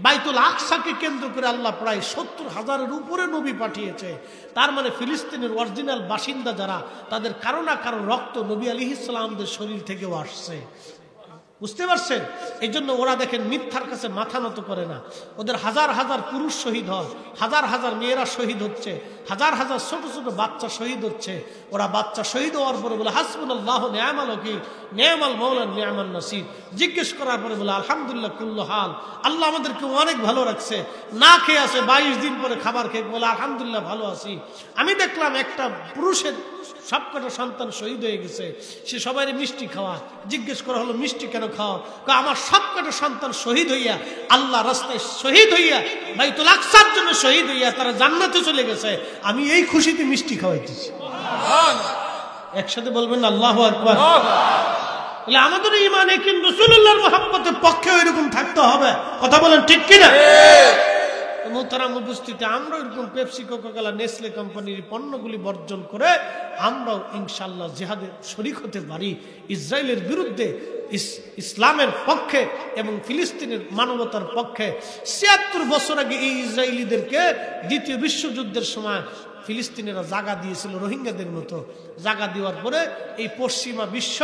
বাইতুল আকসাকে কেন্দ্র করে আল্লাহ প্রায় 70,000-এর উপরে নবী পাঠিয়েছে। তার মানে ফিলিস্তিনের অরিজিনাল বাসিন্দা যারা, তাদের কারো না কারো রক্ত নবী আলাইহিস সালামদের শরীর থেকেও আসছে। বুঝতে পারছেন? এই জন্য ওরা দেখেন মিথ্যার কাছে মাথা নত করে না। ওদের হাজার হাজার পুরুষ শহীদ হয়, হাজার হাজার মেয়েরা শহীদ হচ্ছে, হাজার হাজার ছোট ছোট বাচ্চা শহীদ হচ্ছে। ওরা বাচ্চা শহীদ হওয়ার পরে বলে হাসবুনাল্লাহু নি'মাল ওয়াকিল, নি'মাল মাওলা নি'মান নাসির। জিজ্ঞেস করার পরে বলে আলহামদুলিল্লাহ কুল্লু হাল, আল্লাহ আমাদেরকে অনেক ভালো রাখছে। না খেয়ে আছে 22 দিন পরে খাবার খেয়ে বলে আলহামদুলিল্লাহ ভালো আছি। আমি দেখলাম একটা পুরুষের সবকটা সন্তান শহীদ হয়ে গেছে, সে সবাই মিষ্টি খাওয়া। জিজ্ঞেস করা হলো মিষ্টি কেন খাও? আমার সবকটা সন্তান শহীদ হইয়া, আল্লাহ রাস্তায় শহীদ হইয়া, বাইতুল আকসার জন্য শহীদ হইয়া তারা জান্নাতে চলে গেছে। আমি এই খুশিতে মিষ্টি খাওয়াইতেছি। একসাথে বলবেন আল্লাহু আকবার। তাহলে আমাদের ঈমানে কি রাসূলুল্লাহর মুহাব্বতের পক্ষে এরকম থাকতে হবে? কথা বলেন ঠিক কিনা? মোহতারাম উপস্থিতি, আমরা এরকম পেপসি, কোকা কোলা, নেসলে কোম্পানির পণ্যগুলি বর্জন করে আমরাও ইনশাআল্লাহ জিহাদে শরীক হতে পারি। ইসরায়েলের বিরুদ্ধে, ইসলামের পক্ষে এবং ফিলিস্তিনের মানবতার পক্ষে। ৭৬ বছর আগে এই ইসরায়েলিদেরকে দ্বিতীয় বিশ্বযুদ্ধের সময় ফিলিস্তিনিরা জায়গা দিয়েছিল রোহিঙ্গাদের মতো। জায়গা দেওয়ার পরে এই পশ্চিমা বিশ্ব,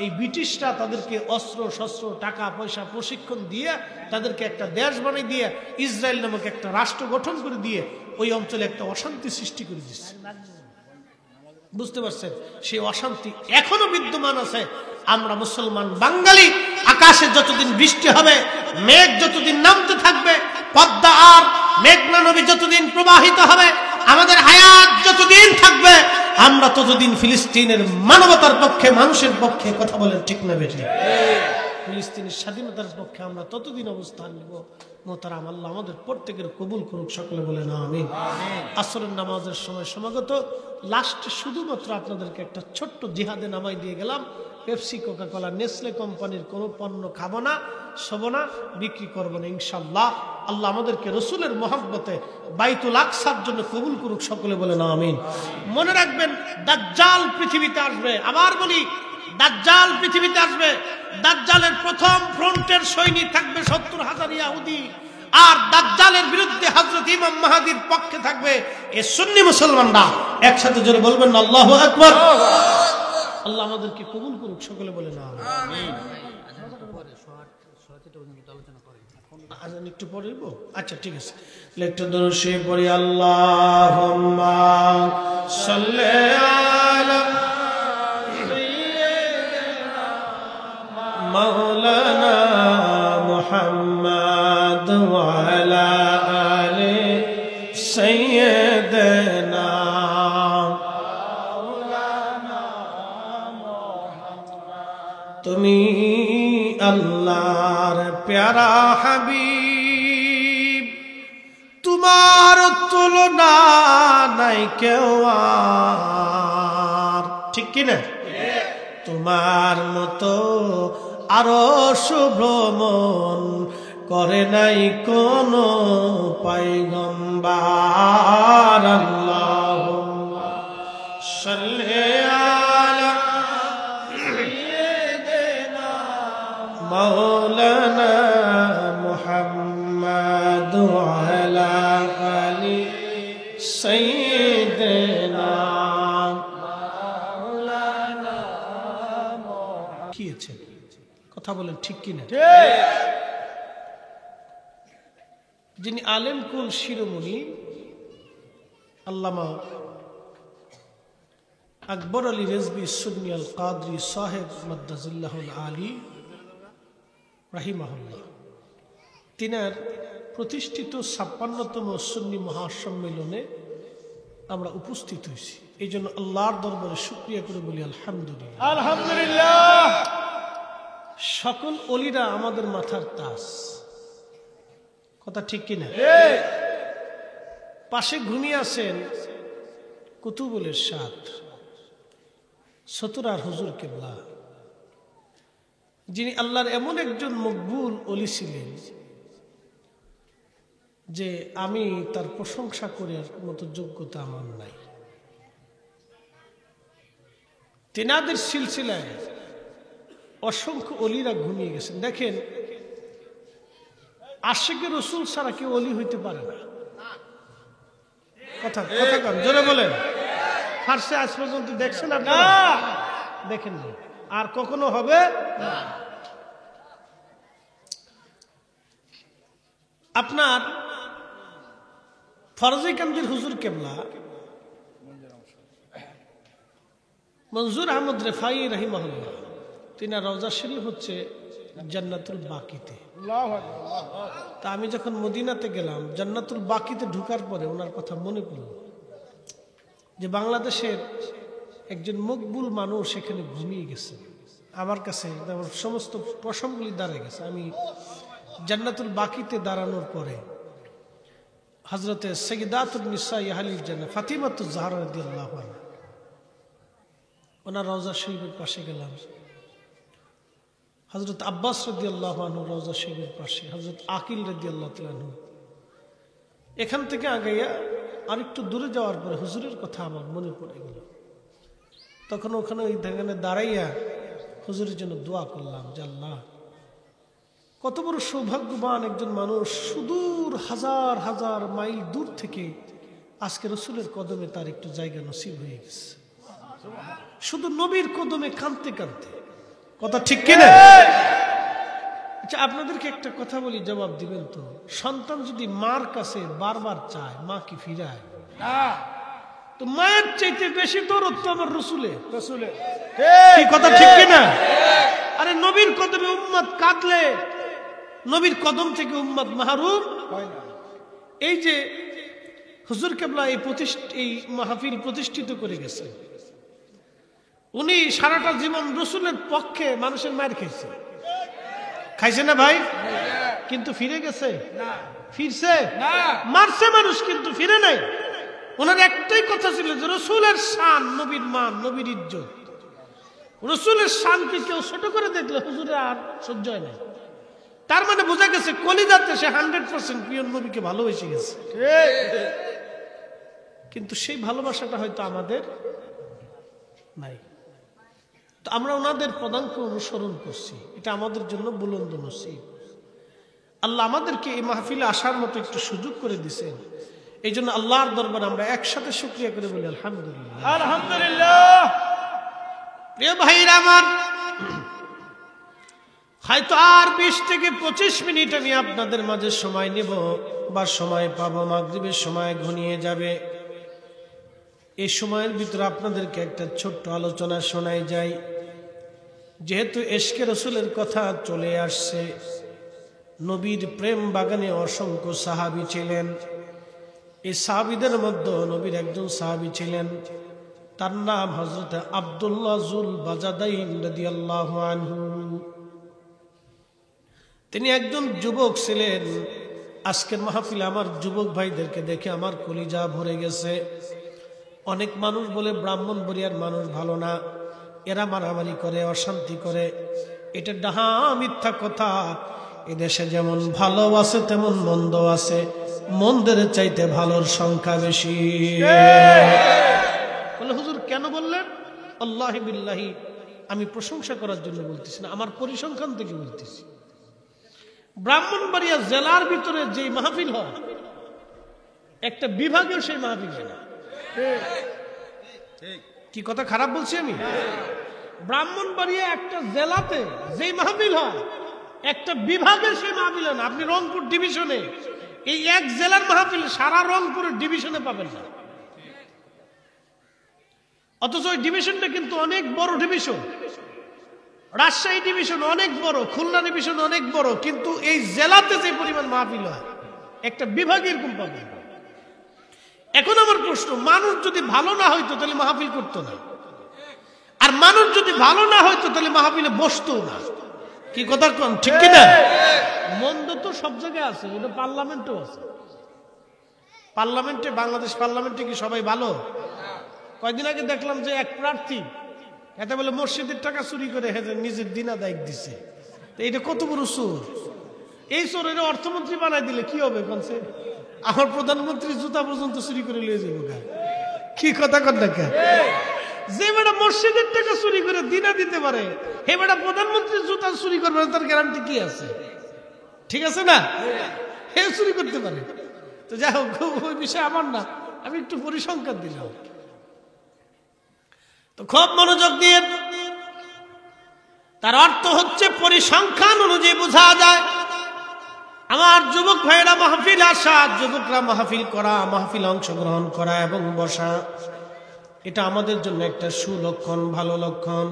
এই ব্রিটিশরা তাদেরকে অস্ত্র শস্ত্র, টাকা পয়সা, প্রশিক্ষণ দিয়ে তাদেরকে একটা দেশ বানিয়ে দিয়ে, ইসরায়েল নামক একটা রাষ্ট্র গঠন করে দিয়ে ওই অঞ্চলে একটা অশান্তি সৃষ্টি করে দিচ্ছে। বুঝতে পারছেন? সেই অশান্তি এখনো বিদ্যমান আছে। আমরা মুসলমান বাঙালি, আকাশে যতদিন বৃষ্টি হবে, মেঘ যতদিন নামতে থাকবে, পদ্মা আর মেঘনা নদী যতদিন প্রবাহিত হবে, আমাদের হায়াত যতদিন থাকবে, আমরা ততদিন ফিলিস্তিনের মানবতার পক্ষে, মানুষের পক্ষে কথা বলেন ঠিক না বেঠিক? ফিলিস্তিনের স্বাধীনতার পক্ষে আমরা ততদিন অবস্থান নিব। মোহতারাম, আল্লাহ আমাদের প্রত্যেকের কবুল করুক, সকলে বলেন আমিন। আসরের নামাজের সময় সমাগত। লাস্টে শুধুমাত্র আপনাদেরকে একটা ছোট্ট জিহাদে নামাই দিয়ে গেলাম। পেপসি, কোকা কোলা, নেসলে কোম্পানির কোনো পণ্য খাবো না, শোবো না, বিক্রি করবো না ইনশাআল্লাহ। আল্লাহ আমাদেরকে রসুলের মহব্বতে বাইতুল আকসার জন্য কবুল করুক, সকলে বলেন আমিন। মনে রাখবেন, দাজ্জাল পৃথিবীতে আসবে। আবার বলি, দাজ্জাল পৃথিবীতে আসবে। দাজ্জালের প্রথম ফ্রন্টের সৈনিক থাকবে ৭০,০০০ ইহুদি। আর দাজ্জালের বিরুদ্ধে হযরত ইমাম মাহদীর পক্ষে থাকবে এই সুন্নি মুসলমানরা। একসাথে জোরে বলবেন না আল্লাহু আকবার। আল্লাহ আমাদেরকে কবুল করুক, সকলে বলেন আমিন। আজান একটু পরে দিব? আচ্ছা ঠিক আছে, একটু দরুদ শরীফ পড়ি। আল্লাহুম্মা সাল্লি আলা মাওলানা মুহাম্মদ ওয়া আলা আলি সাইয়্যিদিনা মাওলানা মুহাম্মদ। তুমি আল্লাহর প্যারা হাবিব, তোমার তুলনা নাই কেউ আর। ঠিক কি না? তোমার মতো আরো শুভ্রমন করে নাই কোন পয়গম্বর। আল্লাহুম্মা সাল্লি আলা সাইয়্যিদিনা মাওলানা মুহাম্মাদ ওয়া আলা আলি সাইয়্যিদিনা মাওলানা। কি আছে কথা বলেন ঠিক কিনা? যিনি আলেম কুল শিরোমণি আল্লামা আকবর আলী রেজবি সুন্নি আল কাদরি সাহেব মাদ্দাজিল্লাহুল আলী রাহিমাহুল্লাহ, তিনার প্রতিষ্ঠিত ৫৬তম সুন্নি মহাসম্মেলনে আমরা উপস্থিত হয়েছি। এই জন্য আল্লাহর দরবারে শুকরিয়া করে বলি আলহামদুলিল্লাহ। আলহামদুলিল্লাহ। সকল অলিরা আমাদের মাথার তাজ, কথা ঠিক কিনা? পাশে ঘুমিয়ে আছেন কুতুবুলের সাথ সতুরার হুজুর কেবলা, যিনি আল্লাহর এমন একজন মকবুল অলি ছিলেন যে আমি তার প্রশংসা করার মতো যোগ্যতা আমার নাই। তেনাদের সিলসিলায় অসংখ্য অলিরা ঘুমিয়ে গেছেন। দেখেন, আশিকে রসুল ছাড়া কেউ অলি হইতে পারে না। কথা কথা কন, জোরে বলেন। ফার্সে আজ পর্যন্ত দেখছেন আপনারা? দেখেন না, আর কখনো হবে না। আপনার ফরজে কান্দির হুজুর কেবলা মনজুর আহমদ রেফাই রাহিমাহুল্লাহ, তিনার রওজা শরীফ হচ্ছে জান্নাতুল বাকিতে। তা আমি যখন মদিনাতে গেলাম, জান্নাতুল বাকিতে ঢুকার পরে ওনার কথা মনে পড়ল যে বাংলাদেশের একজন মকবুল মানুষ এখানে ঘুমিয়ে গেছে। আমার কাছে সমস্ত প্রসঙ্গগুলি দাঁড়িয়ে গেছে। আমি জান্নাতুল বাকিতে দাঁড়ানোর পরে হযরতে সাইয়্যিদাতুন নিসা আহলিল জান্নাহ ফাতিমাতুজ জাহরা রাদিয়াল্লাহু আনহা ওনার রওজা শরীফের পাশে গেলাম। হযরত আব্বাস রাদিয়াল্লাহু আনহু রওজা শরীফের পাশে, হযরত আকিল রাদিয়াল্লাহু তাআলা আনহু। এখান থেকে আগাইয়া আরেকটু দূরে যাওয়ার পরে হুজুরের কথা আমার মনে পড়ে গেল। তখন ওখানে ওই ধানে দাঁড়াইয়া হুজুরের জন্য দোয়া করলাম যে আল্লাহ, কত বড় সৌভাগ্যবান একজন মানুষ, সুদূর হাজার হাজার মাইল দূর থেকে আজকে রসুলের কদমে তার একটু জায়গা নসিব হয়ে গেছে, শুধু নবীর কদমে কাঁদতে কাঁদতে। কথা ঠিক কিনা? আচ্ছা, আপনাদেরকে একটা কথা বলি, জবাব দিবেন তো। সন্তান যদি মার কাছে বারবার চায়, মা কি ফিরায়? তো মায়ের চাইতে বেশি দরদ আমার রসুলের। কথা ঠিক কিনা? আরে নবীর কদমে উম্মত কাঁদলে নবীর কদম থেকে উম্মত মাহরুম হয় না। এই যে হুজুর কেবলা এই মাহফিল প্রতিষ্ঠিত করে গেছে, উনি সারাটা জীবন রসুলের পক্ষে মানুষের মায়ের খেয়েছে। খাইছে না ভাই? কিন্তু ফিরে গেছে? ফিরছে? মারছে মানুষ, কিন্তু ফিরে নাই। ওনার একটাই কথা ছিল যে রসুলের শান, নবীর মান, নবীর ইজ্জত। রসুলের শানকে কেউ ছোট করে দেখলে হুজুরের আর সহ্য হয় না। তার মানে বোঝা গেছে কলিজাতে সে 100% প্রিয় নবীকে ভালোবেসে গেছে। কিন্তু সেই ভালোবাসাটা হয়তো আমাদের নাই। তো আমরা ওনাদের পদাঙ্ক অনুসরণ করছি, এটা আমাদের জন্য বুলন্দ নসিব। আল্লাহ আমাদেরকে এই মাহফিলে আসার মতো একটু সুযোগ করে দিয়েছেন। এই জন্য আল্লাহর দরবারে আমরা একসাথে শুকরিয়া করে বলি আলহামদুলিল্লাহ। আলহামদুলিল্লাহ। প্রিয় ভাইরা আমার, হয়তো আর 20 থেকে 25 মিনিট আমি আপনাদের মাঝে সময় নেব বা সময় পাবো। মাগরিবের সময় ঘনিয়ে যাবে। এই সময়ের ভিতরে আপনাদেরকে একটা ছোট্ট আলোচনা শোনাই যায়। যেহেতু ইশকে রাসূলের কথা চলে আসছে, নবীর প্রেম বাগানে অসংখ্য সাহাবী ছিলেন। এই সাহাবীদের মধ্যে নবীর একজন সাহাবী ছিলেন, তার নাম হযরত আব্দুল্লাহ যুল বাজাদাইন রাদিয়াল্লাহু আনহু। তিনি একজন যুবক ছিলেন। আজকের মাহফিলে আমার যুবক ভাইদেরকে দেখে আমার কলিজা ভরে গেছে। অনেক মানুষ বলে ব্রাহ্মণবাড়িয়ার মানুষ ভালো না, এরা মারামারি করে, অশান্তি করে, এটা ডাহা মিথ্যা কথা। এদেশে যেমন ভালো আছে তেমন মন্দ আছে, মন্দের চাইতে ভালোর সংখ্যা বেশি। বলে হুজুর কেন বললেন? আল্লাহি বিল্লাহি, আমি প্রশংসা করার জন্য বলতেছি না, আমার পরিসংখ্যান থেকে বলতেছি। ব্রাহ্মণবাড়িয়া জেলার ভিতরে যে মাহফিল হয়, একটা বিভাগেও সেই মাহফিল হয় না। কি কথা খারাপ বলছি আমি? ব্রাহ্মণবাড়িয়া একটা জেলাতে যে মাহফিল হয়, একটা বিভাগের সেই মাহফিল হয় না। আপনি রংপুর ডিভিশনে এই এক জেলার মাহফিল সারা রংপুরের ডিভিশনে পাবেন না। অথচ ওই ডিভিশনটা কিন্তু অনেক বড় ডিভিশন। রাজশাহী ডিভিশন অনেক বড়, খুলনা ডিভিশন অনেক বড়, কিন্তু এই জেলাতে যে পরিমাণ মাহফিল হয় একটা বিভাগের কম পাবে। এখন আমার প্রশ্ন, মানুষ যদি ভালো না হইতো তাহলে মাহফিল করতো না, আর মানুষ যদি ভালো না হইতো তাহলে মাহফিলে বসতো না। কি কথা কোন ঠিক কিনা? মন্দ তো সব জায়গায় আছে, ওটা পার্লামেন্টও আছে। পার্লামেন্টে, বাংলাদেশ পার্লামেন্টে কি সবাই ভালো? কয়েকদিন আগে দেখলাম যে এক প্রার্থী এতে বলে মসজিদের টাকা চুরি করে নিজের দিন আদায় দিচ্ছে। এটা কত বড় চোর! এই চোরের অর্থমন্ত্রী বানাই দিলে কি হবে? কোনছে আমার প্রধানমন্ত্রী জুতা পর্যন্ত চুরি করে লিয়ে যাবো। কি কথা কন দেখা? যে বেটা মসজিদের টাকা চুরি করে দিনা দিতে পারে, হে বেটা প্রধানমন্ত্রীর জুতা চুরি করবে, তার গ্যারান্টি কি আছে? ঠিক আছে না? হে চুরি করতে পারে। তো যাই হোক, ওই বিষয় আমার না, আমি একটু পরিসংখ্যান দিলাম। তো খুব মনোযোগ দিয়ে, তার অর্থ হচ্ছে পরিসংখ্যান অনুযায়ী বোঝা যায়। আমার যুবক ভাইরা মাহফিল আসা, যুবকরা মাহফিল করা, মাহফিল অংশগ্রহণ করা এবং বসা, এটা আমাদের জন্য একটা সুলক্ষণ, ভালো লক্ষণ।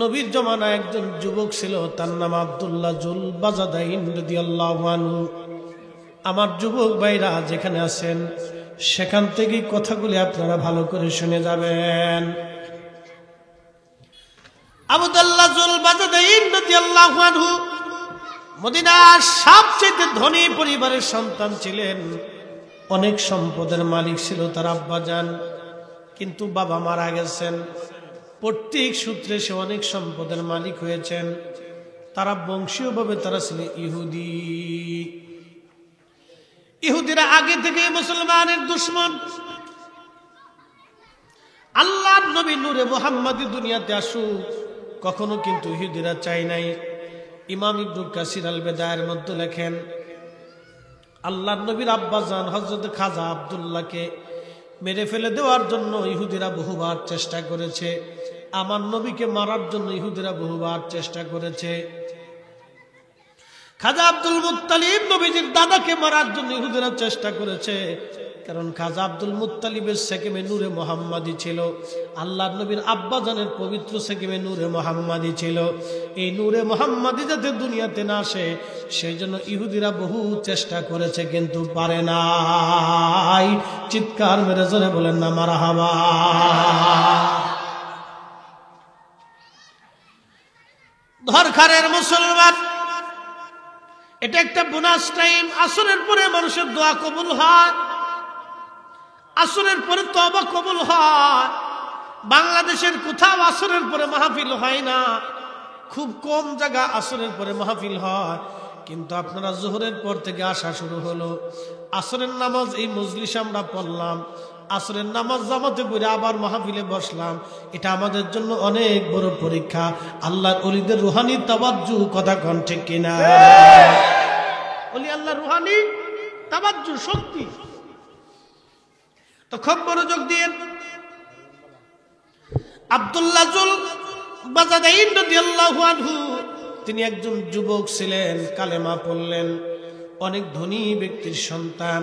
নবীর জমানায় একজন যুবক ছিল, তার নাম আব্দুল্লাহ জুল বাজাদাইন রাদিয়াল্লাহু আনহু। আমার যুবক ভাইরা যেখানে আছেন সেখান থেকেই কথাগুলি আপনারা ভালো করে শুনে যাবেন। আব্দুল্লাহ জুল বাজাদাইন রাদিয়াল্লাহু আনহু মদিনার সবচেয়ে ধনী পরিবারের সন্তান ছিলেন। অনেক সম্পদের মালিক ছিল তার আব্বাজান, কিন্তু বাবা মারা গেছেন। প্রত্যেক সূত্রে সে অনেক সম্পদের মালিক হয়েছেন। তারা বংশীয়ভাবে তারা ছিলেন ইহুদি। ইহুদিরা আগে থেকে মুসলমানের দুশ্মন। আল্লাহর নবী নূরে মুহাম্মাদি দুনিয়াতে আসুক, কখনো কিন্তু ইহুদিরা চাই নাই। ইমাম ইবনে কাসির আল বেদায়ের মধ্যে লেখেন, আল্লাহর নবীর আব্বাজান হযরত খাজা আব্দুল্লাহকে মেরে ফেলে দেওয়ার জন্য ইহুদিরা বহুবার চেষ্টা করেছে। আমার নবীকে মারার জন্য ইহুদিরা বহুবার চেষ্টা করেছে। খাজা আব্দুল মুত্তালিব নবীজির দাদাকে মারার জন্য ইহুদিরা চেষ্টা করেছে, কারণ খাজা আব্দুল মুত্তালিবের সেকেমে নূরে মুহাম্মাদি ছিল। আল্লাহর নবীর আব্বাজানের পবিত্র সেকেমে নূরে মুহাম্মাদি ছিল। এই নূরে মুহাম্মাদি যাতে দুনিয়াতে না আসে সেই জন্য ইহুদিরা বহু চেষ্টা করেছে, কিন্তু পারে নাই। চিৎকার মেরে জোরে বলেন না মারহাবা। দরকারের মুসলমান, এটা একটা বোনাস টাইম। আসরের পরে মানুষের দোয়া কবুল হয়, আসরের পরে তওবা কবুল হয়। বাংলাদেশের কোথাও আসরের পরে মাহফিল হয় না, খুব কম জায়গা আসরের পরে মাহফিল হয়। কিন্তু আপনারা জোহরের পর থেকে আসা শুরু হলো, আসরের নামাজ এই মজলিসে আমরা পড়লাম, আসরের নামাজ জামাতে পড়ে আবার মাহফিলে বসলাম। এটা আমাদের জন্য অনেক বড় পরীক্ষা। আল্লাহর ওলিদের রুহানি তাওয়াজ্জু, কথা কোন ঠিক কিনা? ওলি আল্লাহর রুহানি তাওয়াজ্জু, শক্তি। তো খুব মনোযোগ দিয়ে, আব্দুল্লাহ জুল বাজাদাইন রাদিয়াল্লাহু আনহু তিনি একজন যুবক ছিলেন, কালেমা পড়লেন, অনেক ধনী ব্যক্তির সন্তান।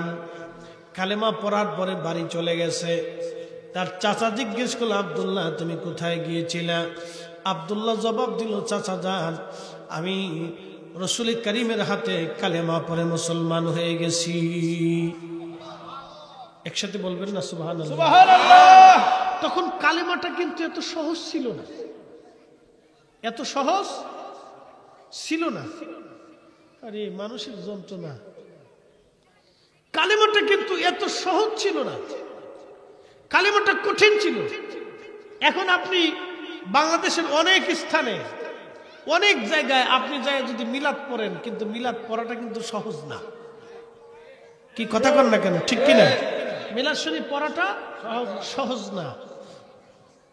কালেমা পড়ার পরে বাড়ি চলে গেছে। তার চাচা জিজ্ঞেস করলো, আব্দুল্লাহ তুমি কোথায় গিয়েছিলা? আব্দুল্লাহ জবাব দিল, চাচা যান, আমি রাসূল কারীমের হাতে কালেমা পড়ে মুসলমান হয়ে গেছি। একসাথে বলবেন না সুবহানাল্লাহ। সুবহানাল্লাহ। তখন কালেমাটা কিন্তু এত সহজ ছিল না, এত সহজ ছিল না। আরে মানুষের যন্ত্রণা, কালেমাটা কিন্তু এত সহজ ছিল না, কালেমাটা কঠিন ছিল। এখন আপনি বাংলাদেশের অনেক স্থানে অনেক জায়গায় আপনি যায় যদি মিলাদ পড়েন, কিন্তু মিলাদ পড়াটা কিন্তু সহজ না। কি কথা কন না কেন, ঠিক কিনা? মিলাদ শরীফ পড়াটা সহজ না।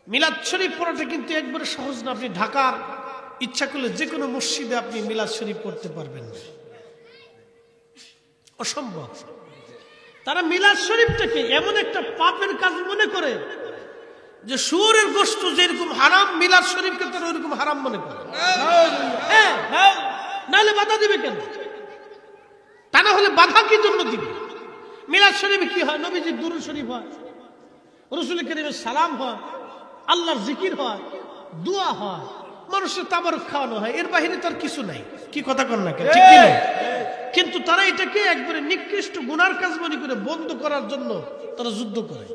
মিলাদ শরীফ পড়াটা কিন্তু একবারে সহজ না। আপনি ঢাকার ইচ্ছা করলে যে কোনো মসজিদে আপনি মিলাদ শরীফ পড়তে পারবেন না, অসম্ভব। তারা মিলাদ শরীফটাকে এমন একটা পাপের কাজ মনে করে যে শুয়োরের গোশত যেরকম হারাম, মিলাদ শরীফকে তারা ওইরকম হারাম মনে করে। নাহলে বাধা দিবে কেন? তা না হলে বাধা কি জন্য দিবে? মিলাদ শরীফে কি হয়? নবীজির দুরূদ শরীফ হয়, রাসূল কারীমের সালাম হয়, আল্লাহর জিকির হয়, দোয়া হয়, মানুষের তাবারুক খাওয়ানো হয়। এর বাহিরে তার কিছু নাই। কি কথা কন না কেন, ঠিক কি না? কিন্তু তারা এটাকে একবারে নিকৃষ্ট গুনার কাজ মনে করে বন্ধ করার জন্য তারা যুদ্ধ করে।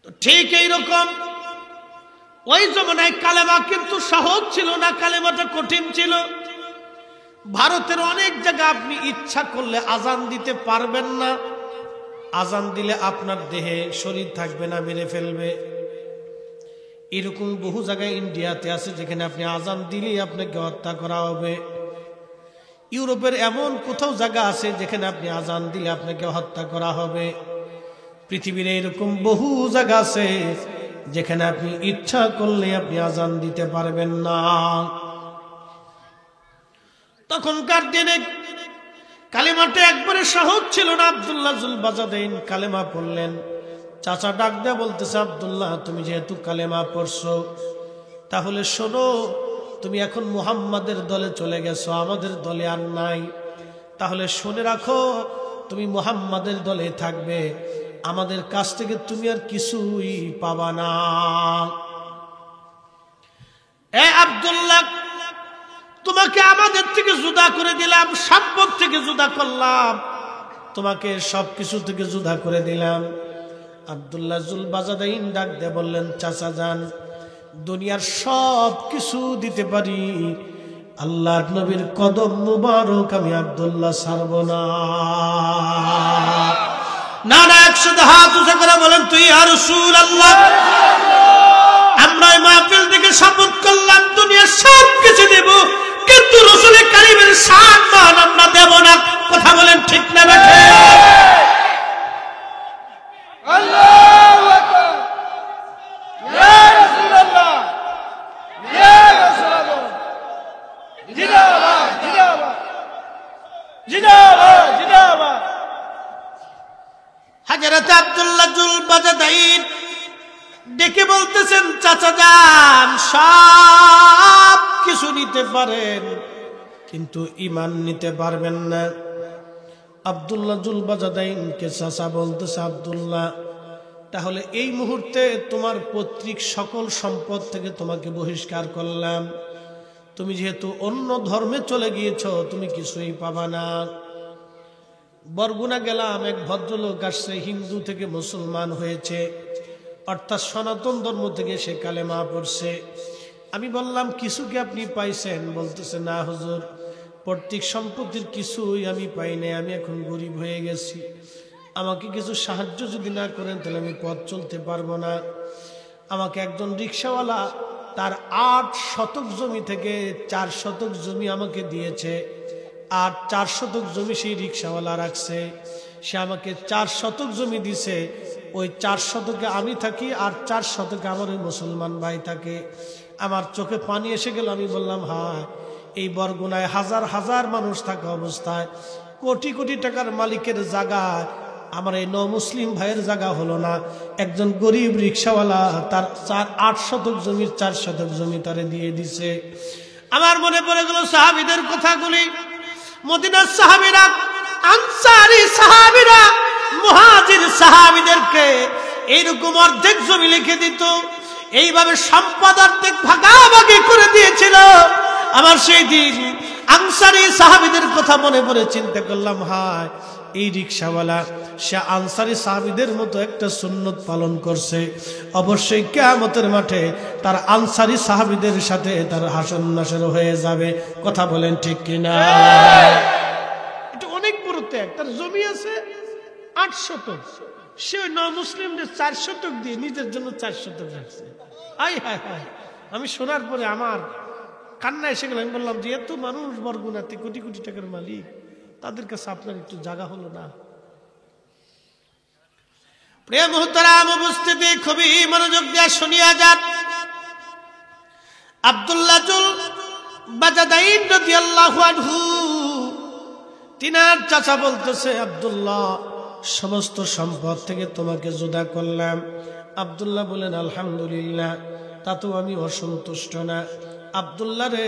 তো ঠিক এইরকম ওই জমানায় কালেমা কিন্তু সহজ ছিল না, কালেমাটা কঠিন ছিল। ভারতের অনেক জায়গা আপনি ইচ্ছা করলে আজান দিতে পারবেন না। আজান দিলে আপনার দেহে শরীর থাকবে না, মেরে ফেলবে। এরকম বহু জায়গায় ইন্ডিয়াতে আছে যেখানে আপনি আজান দিলেই আপনাকে হত্যা করা হবে। ইউরোপের এমন কোথাও জায়গা আছে যেখানে আপনি আজান দিলে আপনাকে হত্যা করা হবে। পৃথিবীর এরকম বহু জায়গা আছে যেখানে আপনি ইচ্ছা করলে আপনি আজান দিতে পারবেন না। তখনকার দিনে কালেমাটা একবারে সহজ ছিল না। আব্দুল্লাহ জুল বাজাদাইন কালেমা পড়লেন। চাচা ডাক দেয়া বলতেছে, আব্দুল্লাহ তুমি যেহেতু কালেমা পড়ছো, তাহলে শোনো, তুমি এখন মুহাম্মাদের দলে চলে গেছো, আমাদের দলে আর নাই। তাহলে শুনে রাখো, তুমি মুহাম্মাদের দলে থাকবে, আমাদের কাছ থেকে তুমি আর কিছুই পাবা না। এ আব্দুল্লাহ, তোমাকে আমাদের থেকে জুদা করে দিলাম, সম্পদ থেকে জুদা করলাম, তোমাকে সবকিছু থেকে জুদা করে দিলাম। আব্দুল্লাহ জুল বাজাদাইন ডাক দিয়ে বললেন, চাচা যান, দুনিয়ার সব কিছু দিতে পারি, আল্লাহর নবীর কদম মুবারক আমি আব্দুল্লাহ ছাড়ব না। না না, একসাথে হাত উঁচা করে বলেন, তুই ইয়া রাসূলুল্লাহ, আমরা এই মাহফিল থেকে শপথ করলাম দুনিয়ার সব কিছু দেব, কিন্তু রাসূল কারীমের সম্মান আমরা দেব না। কথা বলেন ঠিক না বেঠে? আল্লাহু আকবার। ইয়া রাসূলুল্লাহ, ইয়া রাসূলুল্লাহ, জিন্দাবাদ জিন্দাবাদ জিন্দাবাদ জিন্দাবাদ। হযরত আব্দুল্লাহ জুল বাজাদাইন ডেকে বলতেছেন, চাচা যান, সব কিছু নিতে পারেন কিন্তু ঈমান নিতে পারবেন না। আব্দুল্লাহ জুল বাজাদাইনকে চাচা বলতেছে, আব্দুল্লাহ, তাহলে এই মুহূর্তে তোমার পৈতৃক সকল সম্পদ থেকে তোমাকে বহিষ্কার করলাম। তুমি যেহেতু অন্য ধর্মে চলে গিয়েছ, তুমি কিছুই পাবা না। বরগুনা গেলাম, এক ভদ্রলোক আসছে, হিন্দু থেকে মুসলমান হয়েছে, অর্থাৎ সনাতন ধর্ম থেকে সে কালেমা পড়ছে। আমি বললাম, কিছু কি আপনি পাইছেন? বলতেছে, না হুজুর, পৈতৃক সম্পত্তির কিছুই আমি পাই নাই, আমি এখন গরিব হয়ে গেছি, আমাকে কিছু সাহায্য যদি না করেন তাহলে আমি পথ চলতে পারবো না। আমাকে একজন রিক্সাওয়ালা তার 8 শতক জমি থেকে 4 শতক জমি আমাকে দিয়েছে, আর 4 শতক জমি সেই রিক্সাওয়ালা রাখছে। সে আমাকে 4 শতক জমি দিছে, ওই 4 শতকে আমি থাকি, আর 4 শতকে আমার ওই মুসলমান ভাই থাকে। আমার চোখে পানি এসে গেল। আমি বললাম, হ্যাঁ, এই বরগুনায় হাজার হাজার মানুষ থাকা অবস্থায় কোটি কোটি টাকার মালিকের জায়গায় আমার এই মুসলিম ভাইয়ের জায়গা হলো না। একজন গরিব রিক্সাওয়ালা তার 8 শতক জমির 4 শতক জমি তারে দিয়ে দিছে। আমার মনে পড়ে গেল সাহাবীদের কথাগুলি। মদিনার সাহাবীরা, আনসারী সাহাবীরা মুহাজির সাহাবীদেরকে এইরকম অর্ধেক জমি লিখে দিত, এইভাবে সম্পদ অর্ধেক ভাগাভাগি করে দিয়েছিল। আমার সেই দিন আনসারী সাহাবীদের কথা মনে পড়ে চিন্তা করলাম, হায়, এই রিক্সাওয়ালা সে আনসারী সাহাবীদের মতো একটা সুন্নত পালন করছে, অবশ্যই কিয়ামতের মাঠে তার আনসারী সাহাবীদের সাথে তার হাসর নাসর হয়ে যাবে। কথা বলেন ঠিক কিনা? এটা অনেক বড় ত্যাগ। তার জমি আছে 8 শতক, সে ওই মুসলিমদের 4 শতক দিয়ে নিজের জন্য 4 শতক রাখছে। আই হায় হায়, আমি শোনার পরে আমার কান্না এসে গেল। আমি বললাম যে এত মানুষ বরগুনাতে কোটি কোটি টাকার মালিক, তাদের কাছে আপনার একটু জায়গা হলো না? প্রিয় মুহতারাম উপস্থিতি, খুবই মনোযোগ দিয়ে শুনিয়া যান। আব্দুল্লাহ জুল বাজাদাইন রাদিয়াল্লাহু আনহু তিনার চাচা বলতেছে, আব্দুল্লাহ সমস্ত সম্পদ থেকে তোমাকে জুদা করলাম। আব্দুল্লাহ বলেন, আলহামদুলিল্লাহ, তাতেও আমি অসন্তুষ্ট না। আব্দুল্লাহ রে,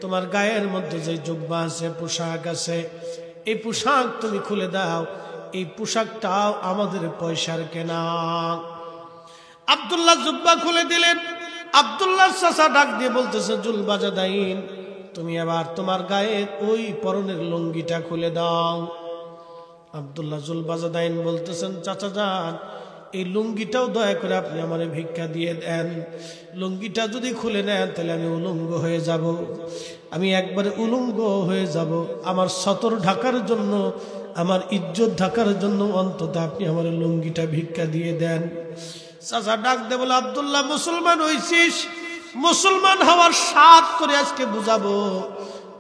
তোমার গায়ের মধ্যে যে জুব্বা আছে, পোশাক আছে, এই পোশাক তুমি খুলে দাও। এই পোশাকটাও আমাদের পয়সার কেনা। আব্দুল্লাহ জুব্বা খুলে দিলেন। আব্দুল্লাহর চাচা ডাক দিয়ে বলতেছে, জুল বাজাদাইন, তুমি আবার তোমার গায়ে ওই পরনের লুঙ্গিটা খুলে দাও। আব্দুল্লাহ জুল বাজাদাইন বলতেছেন, চাচা যান, এই লুঙ্গিটাও দয়া করে আপনি আমারে ভিক্ষা দিয়ে দেন। লুঙ্গিটা যদি খুলে নেন তাহলে আমি উলঙ্গ হয়ে যাব। আমি একবারে উলঙ্গ হয়ে যাব। আমার সতর ঢাকার জন্য, আমার ইজ্জত ঢাকার জন্য অন্তত আপনি আমার লুঙ্গিটা ভিক্ষা দিয়ে দেন। চাচা ডাক দে বলে, আব্দুল্লাহ মুসলমান হইছিস, মুসলমান হওয়ার সাথ করে আজকে বুঝাবো।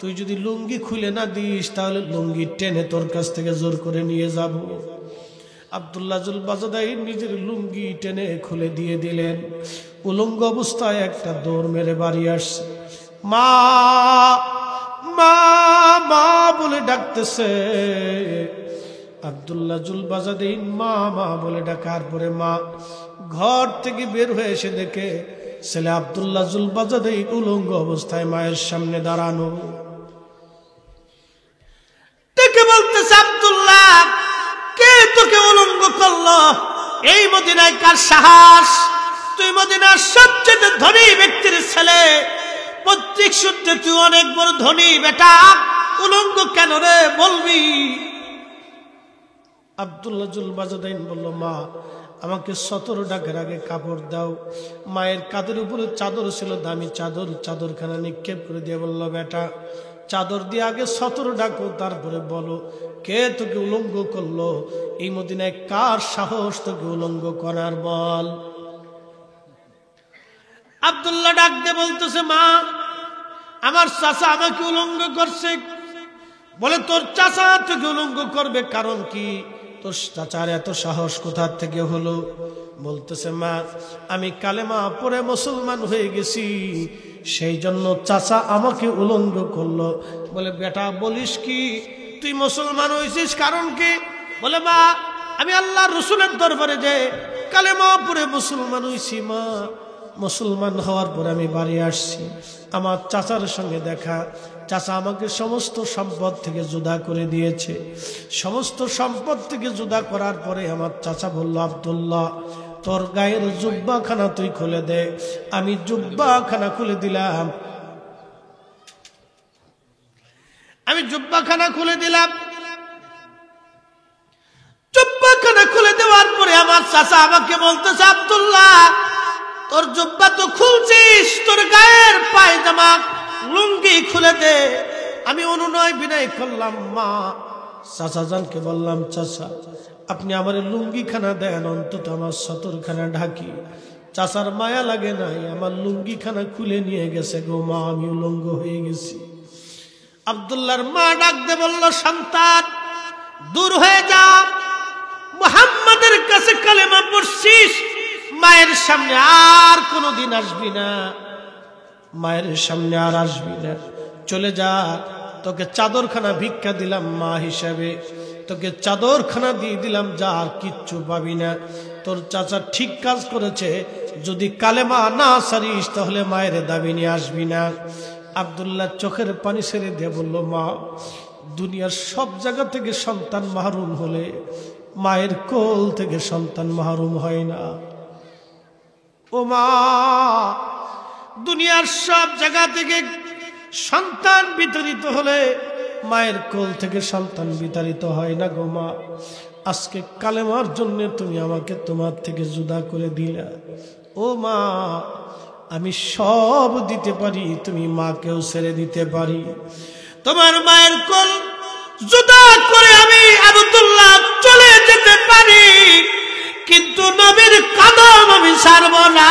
তুই যদি লুঙ্গি খুলে না দিস তাহলে লুঙ্গি টেনে তোর কাছ থেকে জোর করে নিয়ে যাব। আব্দুল্লাহ জুল বাজাদাইন নিজের লুঙ্গি টেনে খুলে দিয়ে দিলেন। উলঙ্গ অবস্থায় একটা দৌড় মেরে বাড়ি আসছে। মা মা মা বলে ডাকতেছে। আব্দুল্লাহ জুল বাজাদাইন মা মা বলে ডাকার পরে মা ঘর থেকে বের হয়ে এসে দেখে ছেলে আব্দুল্লাহ জুল বাজাদাইন উলঙ্গ অবস্থায় মায়ের সামনে দাঁড়ানো। ডেকে বলতেছে, আব্দুল্লাহ, কে তোকে উলঙ্গ করলো? এই মদিনায় কার সাহস? তুই মদিনার সবচেয়ে ধনী ব্যক্তির ছেলে, পৈতৃক সূত্রে তুই অনেক বড় ধনী বেটা, উলঙ্গ কেন রে বলবি? আব্দুল্লাহ জুল বাজাদাইন বলল, মা আমাকে 17 টাকার আগে কাপড় দাও। মায়ের কাঁধের উপরে চাদর ছিল, দামি চাদর, চাদরখানা নিক্ষেপ করে দিয়ে বলল, বেটা চাদর দিয়ে আগে 17 ডাকো, তারপরে বলো কে তোকে উলঙ্গ করলো? এই মদিনায় কার সাহস তোকে উলঙ্গ করার, বল। আব্দুল্লাহ ডাক দিয়ে বলতেছে, মা আমার চাচা আমাকে উলঙ্গ করছে। বলে, তোর চাচা তোকে উলঙ্গ করবে কারণ কি? তোর চাচার এত সাহস কোথা থেকে হলো? বলতেছে, মা আমি কালেমা পড়ে মুসলমান হয়ে গেছি, সেই জন্য চাচা আমাকে উলঙ্গ করলো। বলে, বেটা বলিস কি? তুই মুসলমান হয়েছিস কারণ কি? বলে, মা আমি আল্লাহ রসুলের দরবারে যে কালেমা পড়ে মুসলমান হয়েছি। মা মুসলমান হওয়ার পরে আমি বাড়ি আসছি, আমার চাচার সঙ্গে দেখা। চাচা আমাকে সমস্ত সম্পদ থেকে জুদা করে দিয়েছে। সমস্ত সম্পদ থেকে জুদা করার পরে আমার চাচা বলল, আব্দুল্লাহ তোর গায়ের জুব্বাখানা তুই খুলে দে। আমি জুব্বাখানা খুলে দিলাম। আমি জুব্বাখানা খুলে দিলাম। জুব্বাখানা খুলে দেওয়ার পরে আমার চাচা আমাকে বলতেছে, আব্দুল্লাহ তোর জুব্বা তো খুলছিস, তোর গায়ের পায়জামা লুঙ্গি খুলে দে। আমি অনুনয় বিনয় করলাম। মা চাচা জানকে বললাম, চাচা আপনি আমার লুঙ্গি খানা দেন, অন্তত আমার সতরখানা ঢাকি। চাচার মায়া লাগে নাই, আমার লুঙ্গি খানা খুলে নিয়ে গেছে গো মা, আমি উলঙ্গ হয়ে গেছি। আব্দুল্লাহর মা ডাক দে বলল, সন্তান দূর হয়ে যা, মুহাম্মাদের কাছে কালেমা পড়ছিস, মায়ের সামনে আর কোনোদিন আসবি না, মায়ের সামনে আর আসবি না, চলে যা। তোকে চাদরখানা ভিক্ষা দিলাম মা হিসাবে, তোকে চাদরখানা দিয়ে দিলাম, যা আর কিচ্ছু পাবি না। তোর চাচা ঠিক কাজ করেছে, যদি কালেমা না সারিস তাহলে মায়ের দাবি নিয়ে আসবি না। আব্দুল্লাহ চোখের পানি ছেড়ে দিয়ে বলল, মা দুনিয়ার সব জায়গা থেকে সন্তান মাহরুম হলে মায়ের কোল থেকে সন্তান মাহরুম হয় না। ও মা, দুনিয়ার সব জায়গা থেকে সন্তান বিতাড়িত হলে মায়ের কোল থেকে সন্তান বিতাড়িত হয় না গো মা। আজকে কালেমার জন্য তুমি আমাকে তোমার থেকে জুদা করে দিলা। ও মা, আমি সব দিতে পারি, তুমি মাকেও ছেড়ে দিতে পারি। তোমার মায়ের কোল জুদা করে আমি আব্দুল্লাহ চলে যেতে পারি, কিন্তু নবীর কদম আমি ছাড়ব না।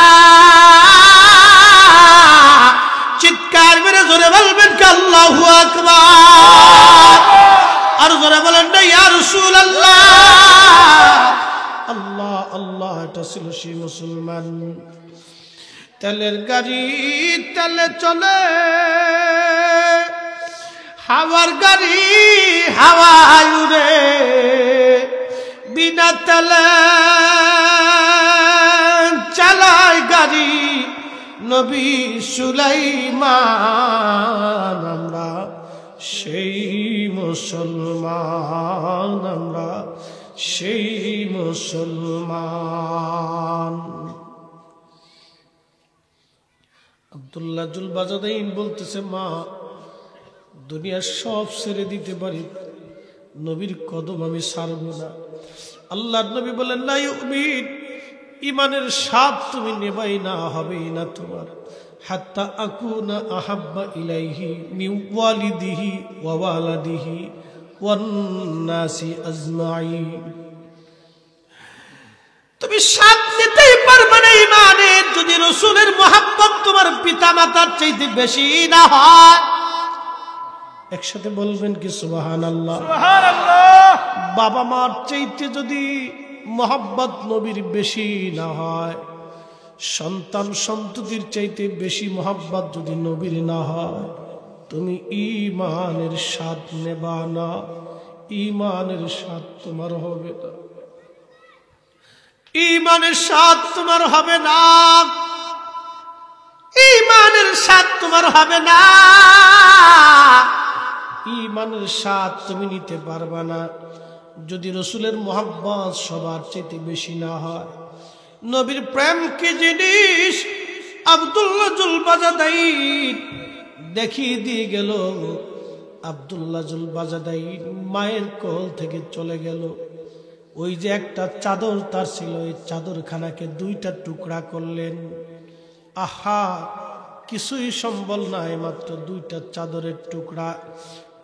চিৎকার মেরে জোরে বলবেন কি আল্লাহু আকবার, আর জোরে বলেন না ইয়া রাসূলুল্লাহ। আল্লাহ আল্লাহ, এটা ছিল সেই মুসলমান। তেলের গাড়ি তেলে চলে, হাওয়ার গাড়ি হাওয়ায় উড়ে, বিনা তেলে চালায় গাড়ি নবী সুলাইমান। আমরা সেই মুসলমান, আমরা সেই মুসলমান। আব্দুল্লাহ জুল বাজাদাইন বলতেছে, মা দুনিয়ার সব ছেড়ে দিতে পারি, নবীর কদম আমি ছাড়ব না। আল্লাহর নবী বলেন, না ইউমিন, ইমানের স্বাদ তুমি নেবাই না, হবেই না তোমার, হাত্তা আকুনা আহাব্বা ইলাইহি মিন ওয়ালিদিহি ওয়া ওয়ালাদিহি ওয়ান নাসি আজমাইন। তুমি স্বাদ নিতেই পারবে না ইমানের যদি রাসূলের মহব্বত তোমার পিতামাতার চাইতে বেশি না হয়। একসাথে বলবেন কি সুবহানাল্লাহ? সুবহানাল্লাহ। বাবা মার চাইতে যদি মহব্বত নবীর বেশি না হয়, সন্তান সন্ততির চাইতে বেশি মহব্বত যদি নবীর না হয়, তুমি ঈমানের স্বাদ নেবা না, ঈমানের স্বাদ তোমার হবে না, ঈমানের স্বাদ তোমার হবে না, ঈমানের স্বাদ তোমার হবে না, ঈমানের স্বাদ তুমি নিতে পারবা না যদি রাসূলের মহব্বত সবার চাইতে বেশি না হয়। নবীর প্রেম কি জিনিস আব্দুল্লাহ জুল বাজাদাইন দেখিয়ে দিয়ে গেল। আব্দুল্লাহ জুল বাজাদাইন মায়ের কোল থেকে চলে গেল। ওই যে একটা চাদর তার ছিল, এই চাদরখানাকে দুইটা টুকরা করলেন। আহা, কিছুই সম্বল নাই, মাত্র দুইটা চাদরের টুকরা।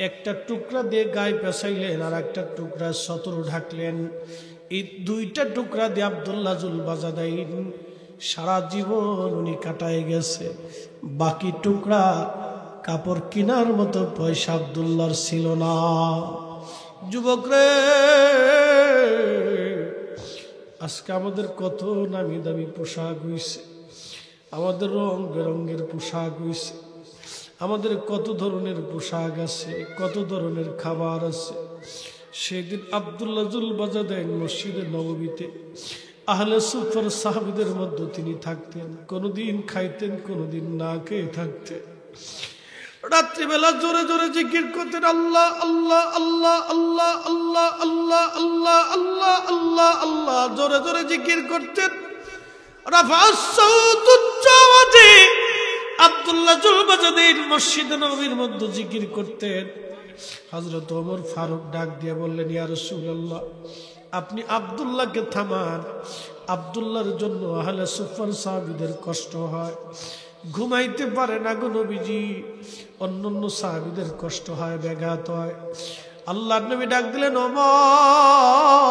একটা টুকরা দিয়ে গায়ে পেঁচাইলেন, আর একটা টুকরা সতর ঢাকলেন। এই দুইটা টুকরা দিয়ে আব্দুল্লাহ জুল বাজাদাইন সারা জীবন উনি কাটায় গেছে। বাকি টুকরা কাপড় কেনার মতো পয়সা আব্দুল্লাহর ছিল না। যুবকরে, আজকে আমাদের কত নামি দামি পোশাক হইছে, আমাদের রং বেরঙ্গের পোশাক হইছে, আমাদের কত ধরনের পোশাক আছে, কত ধরনের খাবার আছে। সেদিন আব্দুল্লাহ জুল বাজাদাইন মসজিদে নববীতে আহলে সুফার সাহাবীদের মধ্যে তিনি থাকতেন। কোনদিন খাইতেন, কোনদিন না খেয়ে থাকতেন। রাত্রিবেলা জোরে জোরে জিকির করতেন, আল্লাহ আল্লাহ আল্লাহ আল্লাহ আল্লাহ আল্লাহ আল্লাহ আল্লাহ আল্লাহ আল্লাহ, জোরে জোরে জিকির করতেন। রাফা'আস সাউত উচ্চ আওয়াজে আব্দুল্লাহ জুল বাজাদাইন মসজিদে নববীর মধ্যে জিকির করতেন। হযরত ওমর ফারুক ডাক দিয়ে বললেন, ইয়া রাসূলুল্লাহ, আপনি আব্দুল্লাহকে থামান, আব্দুল্লাহর জন্য আহলে সুফার সাহাবীদের কষ্ট হয়, ঘুমাইতে পারে না গো নবীজি, অন্যান্য সাহাবীদের কষ্ট হয়, ব্যাঘাত হয়। আল্লাহর নবী ডাক দিলেন, ওমর,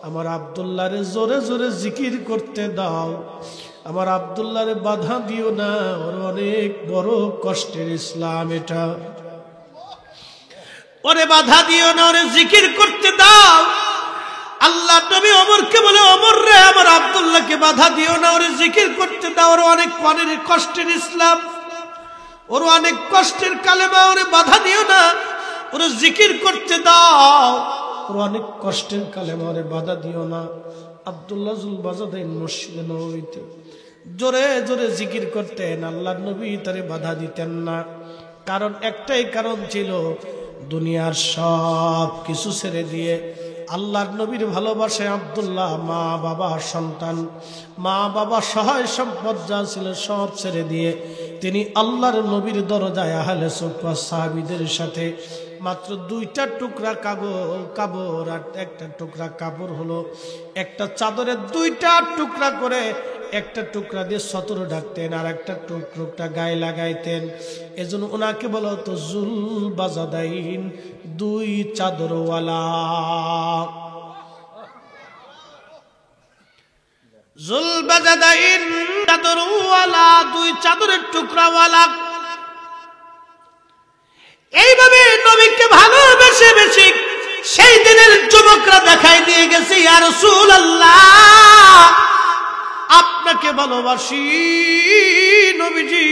আমার আব্দুল্লাহরে জোরে জোরে জিকির করতে দাও, আমার আব্দুল্লাহরে বাধা দিও না, ওর অনেক বড় কষ্টের ইসলাম এটা, ওরে বাধা দিও না, ওরে জিকির করতে দাও। আল্লাহ নবী ওমরকে বলে, ওমর রে, আমার আব্দুল্লাহকে বাধা দিও না, ওরে জিকির করতে দাও, ওর অনেক কষ্টের ইসলাম, ওর অনেক কষ্টের কালেমা, ওরে বাধা দিও না, ওরে জিকির করতে দাও, ওর অনেক কষ্টের কালেমা, ওরে বাধা দিও না। আব্দুল্লাহ জুল বাজাদাইন মসজিদে নববীতে জোরে জোরে জিকির করতেন, আল্লাহর নবী তারে বাধা দিতেন না। কারণ একটাই কারণ ছিল, দুনিয়ার সব কিছু ছেড়ে দিয়ে আল্লাহর নবীর ভালোবাসায় আব্দুল্লাহ মা বাবা সন্তান, মা বাবা সহায় সম্পদ যা ছিল সব ছেড়ে দিয়ে তিনি আল্লাহর নবীর দরজায় আহলে সুফা সাহাবীদের সাথে মাত্র দুইটা টুকরা কাপড় আর একটা টুকরা কাপড় হলো, একটা চাদরের দুইটা টুকরা করে একটা টুকরা দিয়ে সতর ঢাকতেন, আর একটা টুকরা গায়ে লাগাইতেন। এজন্য ওনাকে বলা হতো জুল বাজাদাইন, দুই চাদরওয়ালা। জুলবাজাদাইন চাদরওয়ালা, দুই চাদরের টুকরাওয়ালা। এইভাবে নবীকে ভালোবেসে বেশি সেই দিনের যুবকরা দেখাই দিয়ে গেছে, ইয়া রাসূলুল্লাহ আপনাকে ভালোবাসি, নবীজি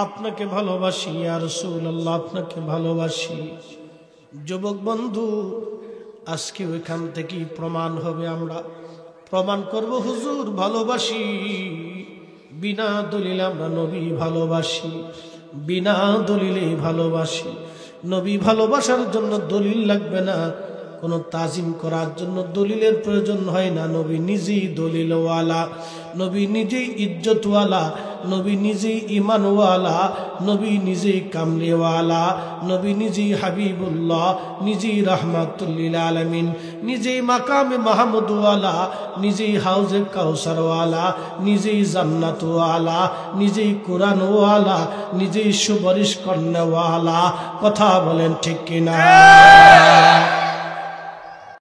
আপনাকে ভালোবাসি, ইয়া রাসূলুল্লাহ আপনাকে ভালোবাসি। যুবক বন্ধু, আজকে ওইখান থেকে প্রমাণ হবে, আমরা প্রমাণ করব হুজুর ভালোবাসি, বিনা দলিলে আমরা নবী ভালোবাসি, বিনা দলিলে ভালোবাসি। নবী ভালোবাসার জন্য দলিল লাগবে না, কোনো তাজিম করার জন্য দলিলের প্রয়োজন হয় না। নবী নিজেই দলিলওয়ালা, নবী নিজেই ইজ্জতওয়ালা, নবী নিজেই ইমানওয়ালা, নবী নিজেই কামলিওয়ালা, নবী নিজেই হাবিবুল্লাহ, নিজেই রাহমাতুল্লিল আলামিন, নিজেই মাকামে মাহমুদওয়ালা, নিজেই হাউজে কাউসারওয়ালা, নিজেই জান্নাতওয়ালা, নিজেই কোরআনওয়ালা, নিজেই সুপারিশ কর্নেওয়ালা। কথা বলেন ঠিক কিনা?